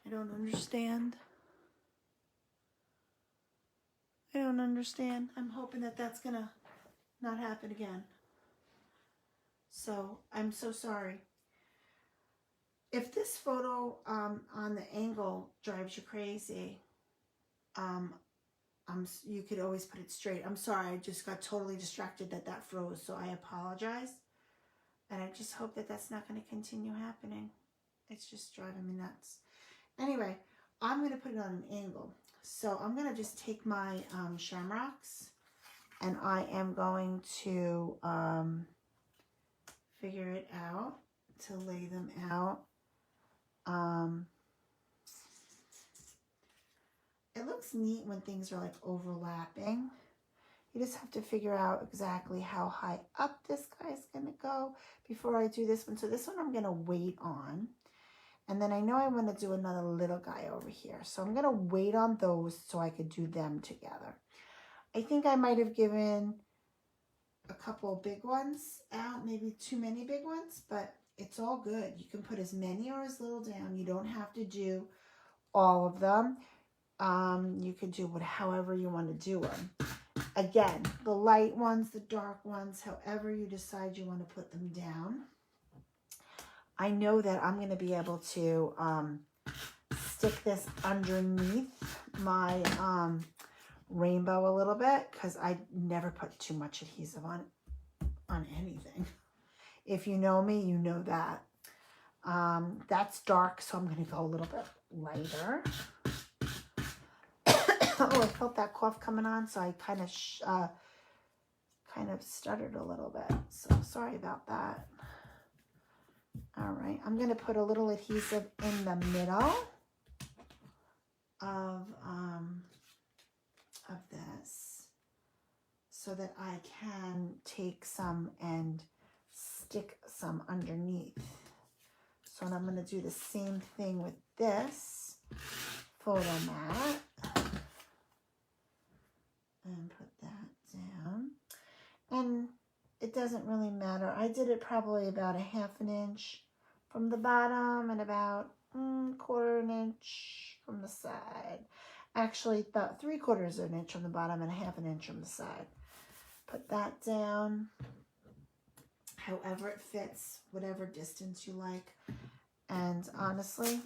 [SPEAKER 1] I don't understand. I don't understand. I'm hoping that that's going to not happen again. So, I'm so sorry. If this photo on the angle drives you crazy, you could always put it straight. I'm sorry. I just got totally distracted that froze. So, I apologize. And I just hope that that's not going to continue happening. It's just driving me nuts. Anyway, I'm going to put it on an angle. So I'm going to just take my shamrocks and I am going to figure it out to lay them out. It looks neat when things are like overlapping. You just have to figure out exactly how high up this guy's going to go before I do this one. So this one I'm going to wait on. And then I know I want to do another little guy over here. So I'm going to wait on those so I could do them together. I think I might have given a couple of big ones out, maybe too many big ones, but it's all good. You can put as many or as little down. You don't have to do all of them. You can do however you want to do them. Again, the light ones, the dark ones, however you decide you want to put them down. I know that I'm going to be able to stick this underneath my rainbow a little bit, because I never put too much adhesive on anything. If you know me, you know that. That's dark, so I'm going to go a little bit lighter. Oh, I felt that cough coming on, so I kind of stuttered a little bit. So sorry about that. All right, I'm going to put a little adhesive in the middle of this, so that I can take some and stick some underneath. So I'm going to do the same thing with this photo mat. And put that down. And it doesn't really matter. I did it probably about 1/2 inch from the bottom and about 1/4 inch from the side. Actually, about 3/4 inch from the bottom and 1/2 inch from the side. Put that down. However it fits, whatever distance you like. And honestly,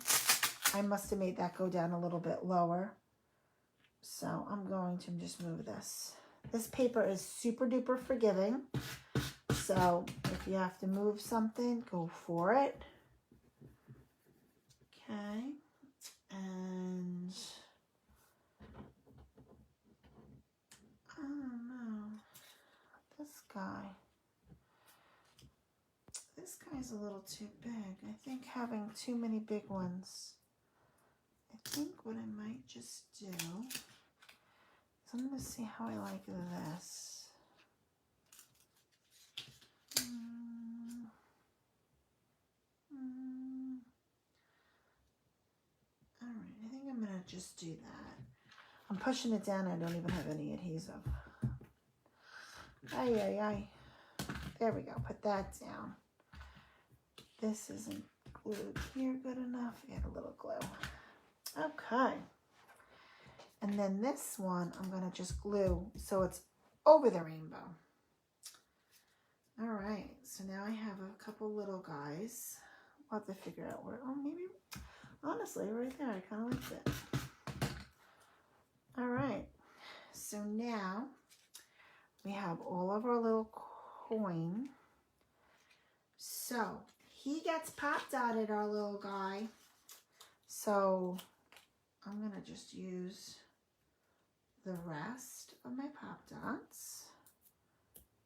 [SPEAKER 1] I must have made that go down a little bit lower. So I'm going to just move this. This paper is super duper forgiving. So if you have to move something, go for it. Okay. And I don't know. This guy's a little too big. I think having too many big ones. I think what I might just do is I'm going to see how I like this. All right, I think I'm going to just do that. I'm pushing it down. I don't even have any adhesive. Ay. There we go. Put that down. This isn't glued here good enough. Add a little glue. Okay. And then this one, I'm going to just glue so it's over the rainbow. All right. So now I have a couple little guys. I'll have to figure out where. Oh, maybe, honestly, right there. I kind of like it. All right. So now we have all of our little coin. So he gets pop dotted, our little guy. So I'm going to just use the rest of my pop dots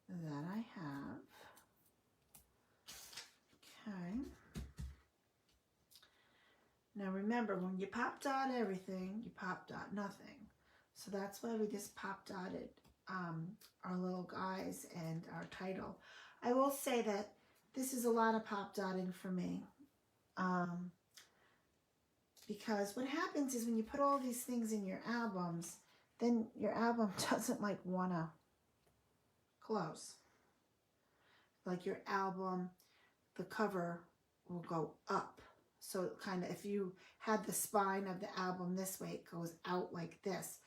[SPEAKER 1] that I have. Okay. Now remember, when you pop dot everything, you pop dot nothing. So that's why we just pop dotted our little guys and our title. I will say that this is a lot of pop dotting for me. Because what happens is when you put all these things in your albums, then your album doesn't like want to close. Like your album, the cover will go up. So kind of, if you had the spine of the album this way, it goes out like this.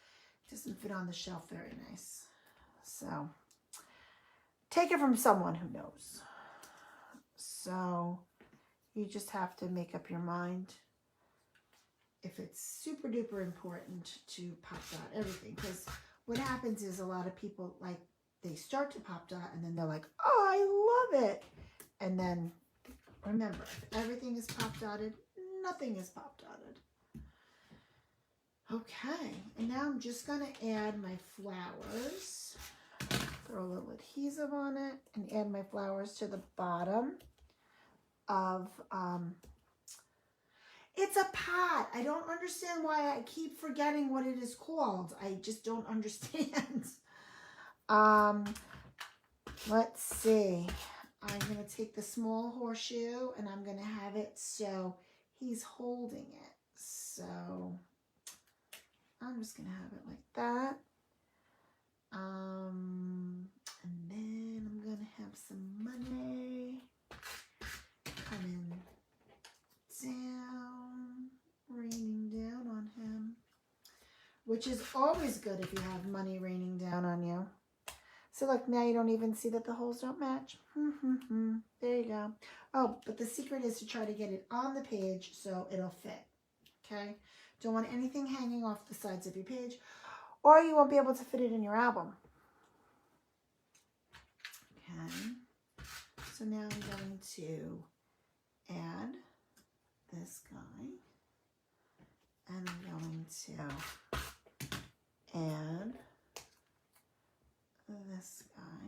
[SPEAKER 1] It doesn't fit on the shelf very nice. So take it from someone who knows. So you just have to make up your mind if it's super duper important to pop dot everything. Because what happens is a lot of people, like, they start to pop dot and then they're like, oh, I love it. And then remember, if everything is pop dotted, nothing is pop dotted. Okay, and now I'm just going to add my flowers. Throw a little adhesive on it and add my flowers to the bottom of, it's a pot. I don't understand why I keep forgetting what it is called. I just don't understand. Let's see. I'm going to take the small horseshoe and I'm going to have it so he's holding it. So I'm just going to have it like that. And then I'm going to have some money coming down, raining down which is always good if you have money raining down on you. So look, now you don't even see that the holes don't match. There you go. Oh, but the secret is to try to get it on the page so it'll fit. Okay? Don't want anything hanging off the sides of your page, or you won't be able to fit it in your album. Okay. So now I'm going to add this guy, and I'm going to add this guy,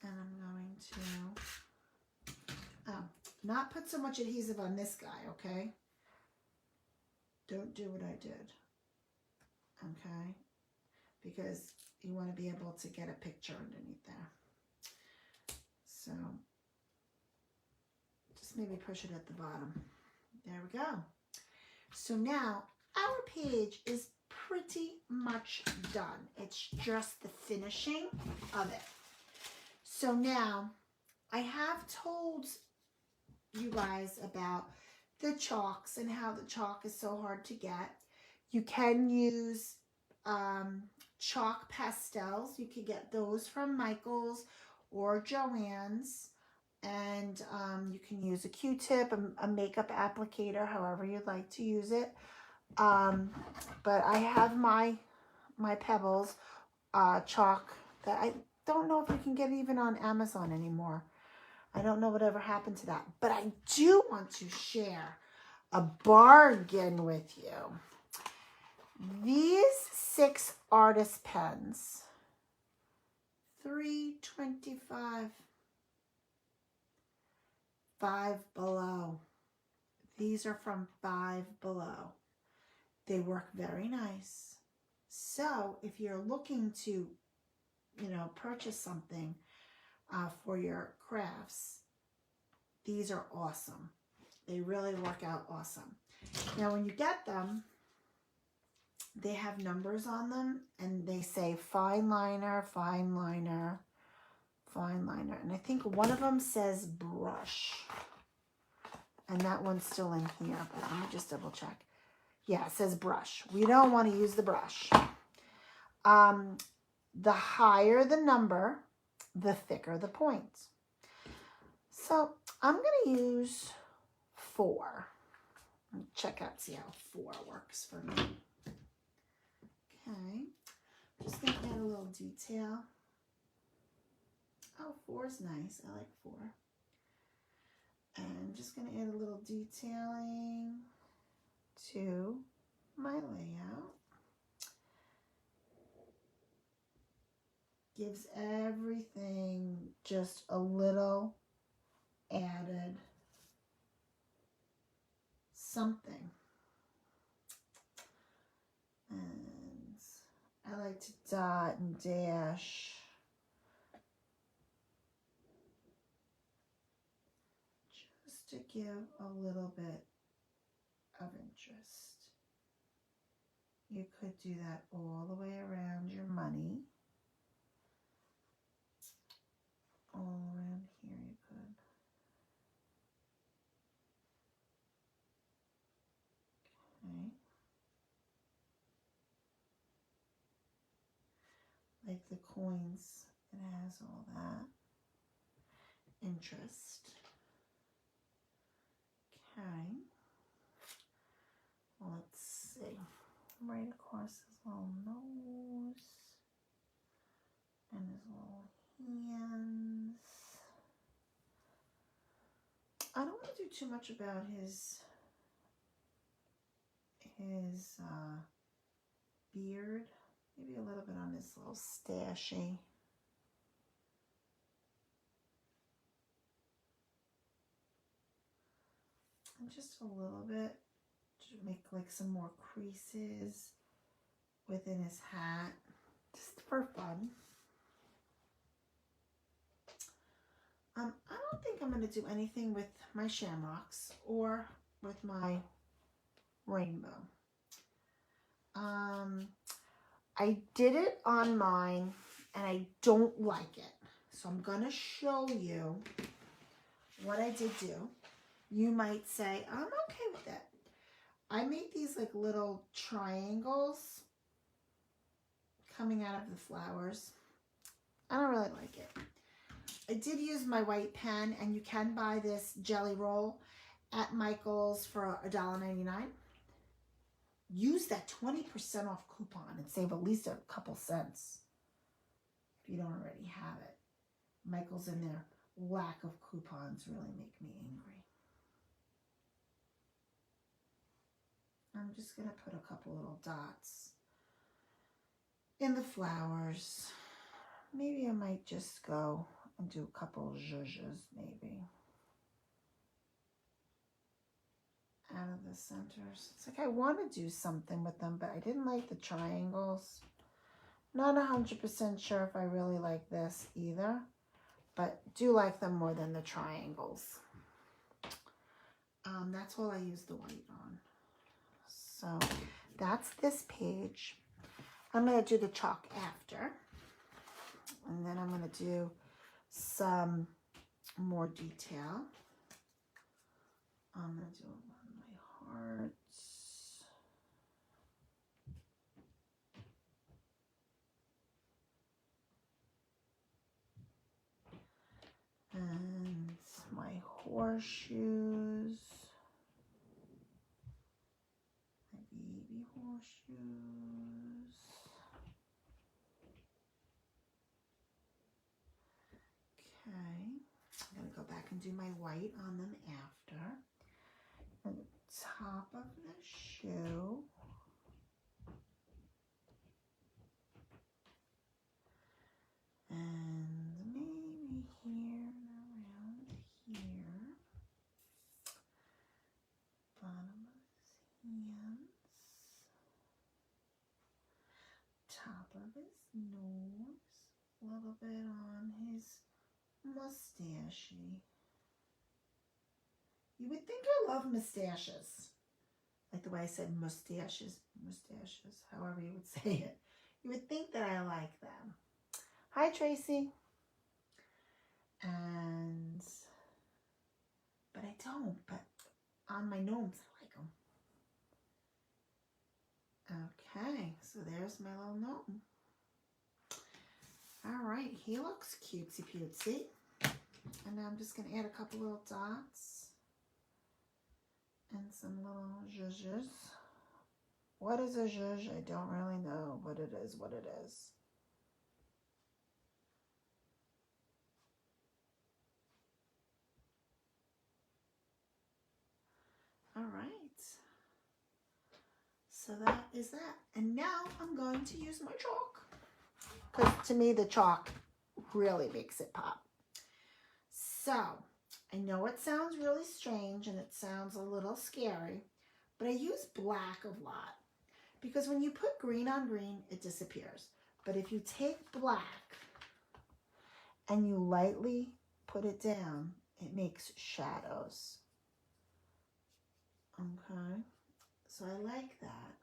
[SPEAKER 1] and I'm going to not put so much adhesive on this guy, okay? Don't do what I did, okay? Because you want to be able to get a picture underneath there. So just maybe push it at the bottom. There we go. So now our page is pretty much done. It's just the finishing of it. So now I have told you guys about the chalks and how the chalk is so hard to get. You can use chalk pastels. You can get those from Michael's or Joann's, and you can use a Q-tip, a makeup applicator, however you'd like to use it. But I have my Pebbles chalk that I don't know if you can get even on Amazon anymore. I don't know whatever happened to that. But I do want to share a bargain with you. These 6 artist pens, $3.25, Five Below. These are from Five Below. They work very nice. So if you're looking to, purchase something for your crafts, these are awesome. They really work out awesome. Now when you get them, they have numbers on them, and they say fine liner, fine liner, fine liner. And I think one of them says brush. And that one's still in here, but let me just double check. Yeah, it says brush. We don't want to use the brush. The higher the number, the thicker the points. So I'm going to use 4. Check out, see how 4 works for me. Okay, just going to add a little detail. Oh, 4 is nice. I like 4. And I'm just going to add a little detailing to my layout. Gives everything just a little added something. And I like to dot and dash. Just to give a little bit of interest. You could do that all the way around your money. All around here you could. Okay. Like the coins, it has all that interest. Okay. Let's see. Right across his little nose and his little hands. I don't want to do too much about his beard. Maybe a little bit on his little stashy. And just a little bit to make like some more creases within his hat, just for fun. I don't think I'm going to do anything with my shamrocks or with my rainbow. I did it on mine and I don't like it. So I'm going to show you what I did do. You might say, I'm okay with it. I made these like little triangles coming out of the flowers. I don't really like it. I did use my white pen, and you can buy this jelly roll at Michael's for $1.99. Use that 20% off coupon and save at least a couple cents if you don't already have it. Michael's in their lack of coupons really make me angry. I'm just going to put a couple little dots in the flowers. Maybe I might just go and do a couple of zhuzhes, maybe. Out of the centers. It's like I want to do something with them, but I didn't like the triangles. Not 100% sure if I really like this either, but do like them more than the triangles. That's all I use the white on. So that's this page. I'm going to do the chalk after. And then I'm going to do some more detail. I'm going to do it on my hearts. And my horseshoes. My baby horseshoes. Okay. I'm going to go back and do my white on them after. And the top of the shoe. And maybe here and around here. Bottom of his hands. Top of his nose. A little bit on his mustachey. You would think I love mustaches. Like the way I said mustaches, however you would say it. You would think that I like them. Hi, Tracy. But I don't, but on my gnomes, I like them. Okay, so there's my little gnome. All right, he looks cutesy putesy. And now I'm just going to add a couple little dots and some little zhuzhes. What is a zhuzh? I don't really know what it is. All right. So that is that. And now I'm going to use my chalk. Because to me, the chalk really makes it pop. So, I know it sounds really strange and it sounds a little scary, but I use black a lot. Because when you put green on green, it disappears. But if you take black and you lightly put it down, it makes shadows. Okay, so I like that.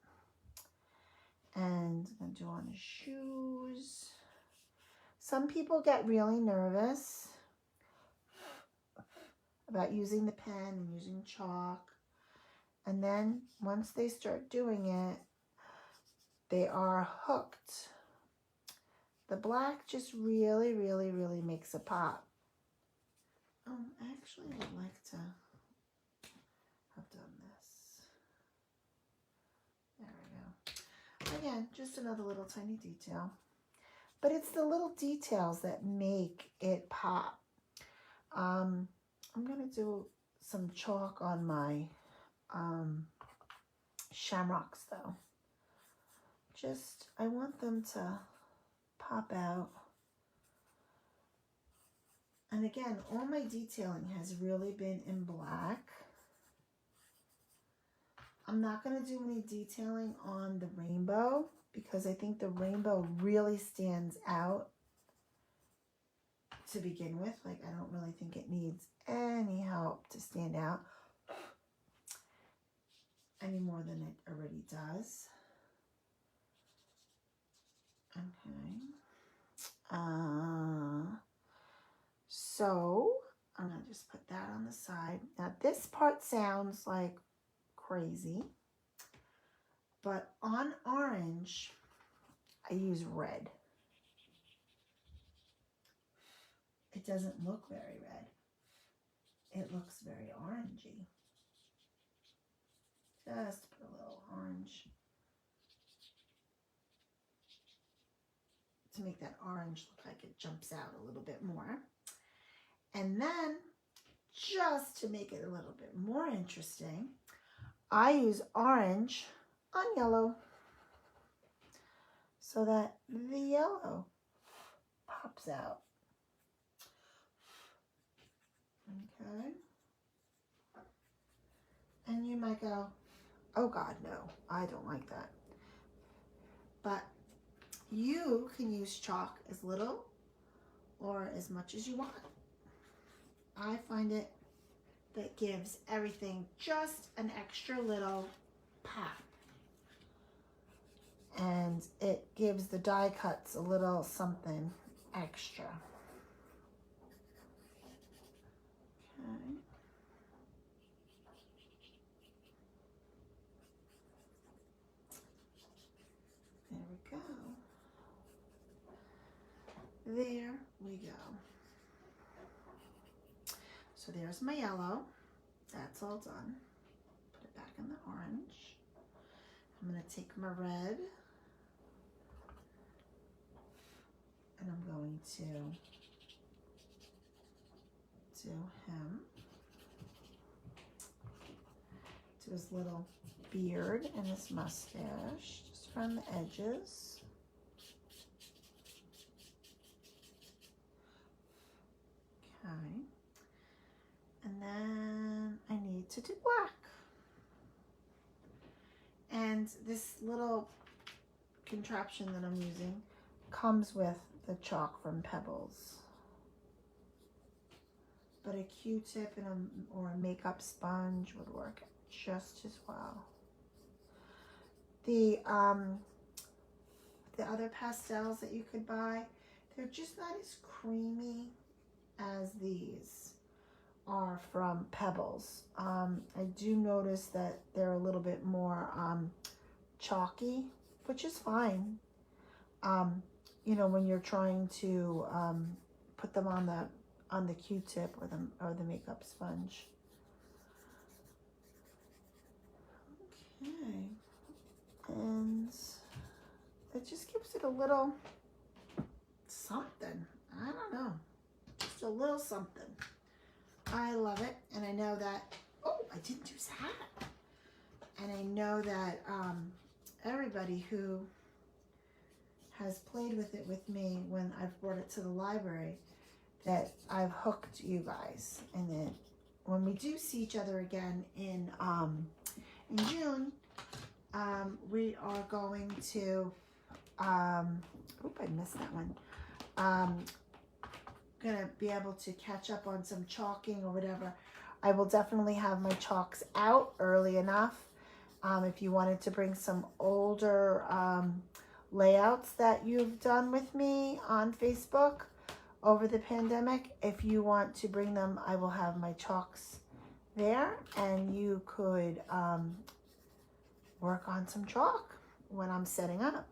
[SPEAKER 1] And I'm going to do on his shoes. Some people get really nervous about using the pen and using chalk. And then once they start doing it, they are hooked. The black just really, really, really makes a pop. Actually, I would like to have done this. There we go. Again, just another little tiny detail. But it's the little details that make it pop. I'm going to do some chalk on my shamrocks, though. Just, I want them to pop out. And again, all my detailing has really been in black. I'm not going to do any detailing on the rainbow because I think the rainbow really stands out to begin with. Like, I don't really think it needs any help to stand out any more than it already does. Okay. So I'm going to just put that on the side. Now this part sounds like crazy. But on orange, I use red. It doesn't look very red. It looks very orangey. Just put a little orange to make that orange look like it jumps out a little bit more. And then, just to make it a little bit more interesting, I use orange on yellow so that the yellow pops out. Okay. And you might go, oh God, no, I don't like that. But you can use chalk as little or as much as you want. I find it that gives everything just an extra little pop. And it gives the die cuts a little something extra. Okay. There we go. There we go. So there's my yellow. That's all done. Put it back in the orange. I'm going to take my red and I'm going to do him. Do his little beard and his mustache just around the edges. Okay. And then I need to do black. And this little contraption that I'm using comes with the chalk from Pebbles. But a Q-tip and or a makeup sponge would work just as well. The other pastels that you could buy, they're just not as creamy as these are from Pebbles. I do notice that they're a little bit more chalky, which is fine. You know, when you're trying to put them on the Q-tip or the makeup sponge. Okay, and it just gives it a little something. I don't know, just a little something. I love it, and I know that, oh, I didn't use that. And I know that everybody who has played with it with me when I've brought it to the library, that I've hooked you guys. And then when we do see each other again in June, we are going to, oop, I missed that one. Gonna be able to catch up on some chalking or whatever. I will definitely have my chalks out early enough. If you wanted to bring some older layouts that you've done with me on Facebook over the pandemic, if you want to bring them, I will have my chalks there, and you could work on some chalk when I'm setting up.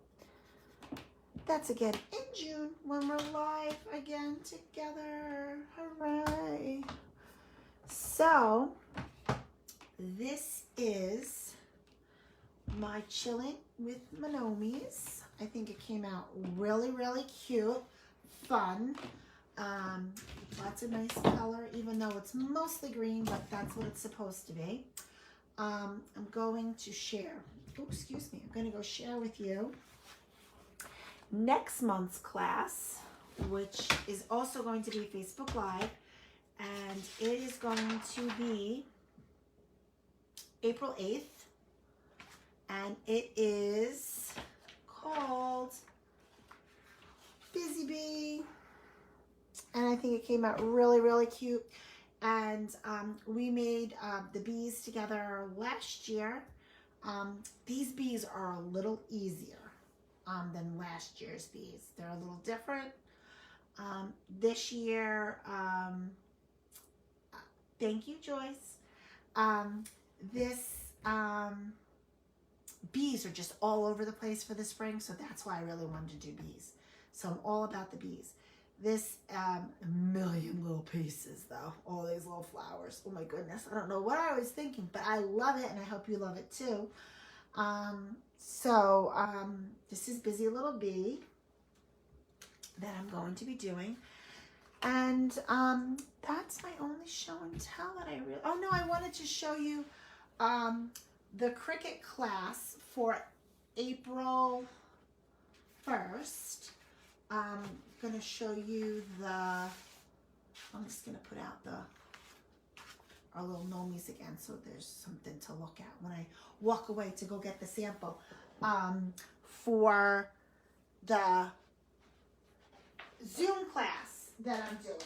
[SPEAKER 1] That's again in June when we're live again together. Hooray! So this is my Chilling with Manomies. I think it came out really, really cute, fun. Lots of nice color, even though it's mostly green, but that's what it's supposed to be. I'm going to share. Oh, excuse me. I'm going to go share with you next month's class, which is also going to be Facebook Live, and it is going to be April 8th, and it is called Busy Bee, and I think it came out really, really cute. And we made the bees together last year. These bees are a little easier than last year's bees. They're a little different. This year, thank you, Joyce. This bees are just all over the place for the spring, so that's why I really wanted to do bees. So I'm all about the bees. This a million little pieces though, all these little flowers. Oh my goodness, I don't know what I was thinking, but I love it, and I hope you love it too. This is Busy Little Bee that I'm going to be doing. And that's my only show and tell that I really, oh no, I wanted to show you the Cricut class for April 1st. I'm going to show you I'm just going to put out our little gnomies again so there's something to look at when I walk away to go get the sample for the Zoom class that I'm doing.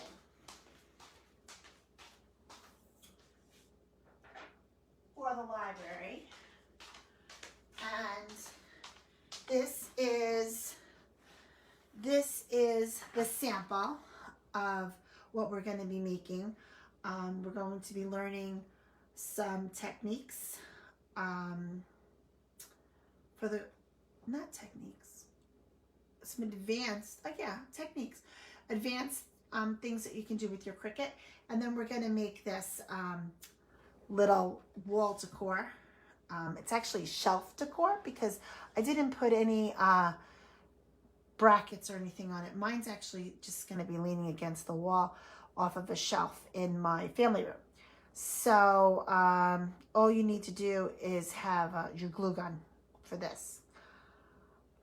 [SPEAKER 1] For the library. And this is the sample of what we're going to be making. We're going to be learning some techniques some advanced, techniques, advanced things that you can do with your Cricut. And then we're going to make this little wall decor. It's actually shelf decor because I didn't put any brackets or anything on it. Mine's actually just going to be leaning against the wall off of a shelf in my family room. So all you need to do is have your glue gun for this.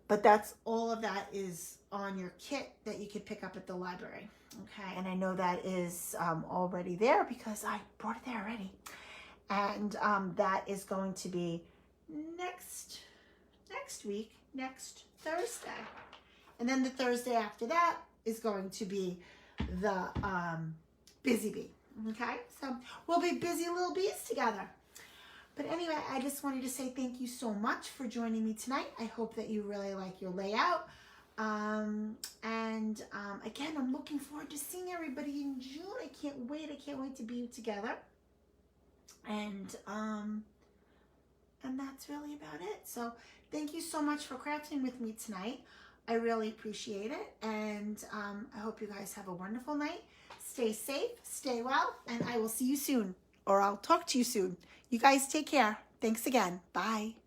[SPEAKER 1] But that's all of that is on your kit that you could pick up at the library. Okay, and I know that is already there because I brought it there already. And that is going to be next week, next Thursday. And then the Thursday after that is going to be the Busy Bee. Okay, so we'll be busy little bees together. But anyway, I just wanted to say thank you so much for joining me tonight. I hope that you really like your layout. Again, I'm looking forward to seeing everybody in June. I can't wait. I can't wait to be together. And that's really about it. So thank you so much for crafting with me tonight. I really appreciate it. And I hope you guys have a wonderful night. Stay safe, stay well, and I will see you soon, or I'll talk to you soon. You guys take care. Thanks again. Bye.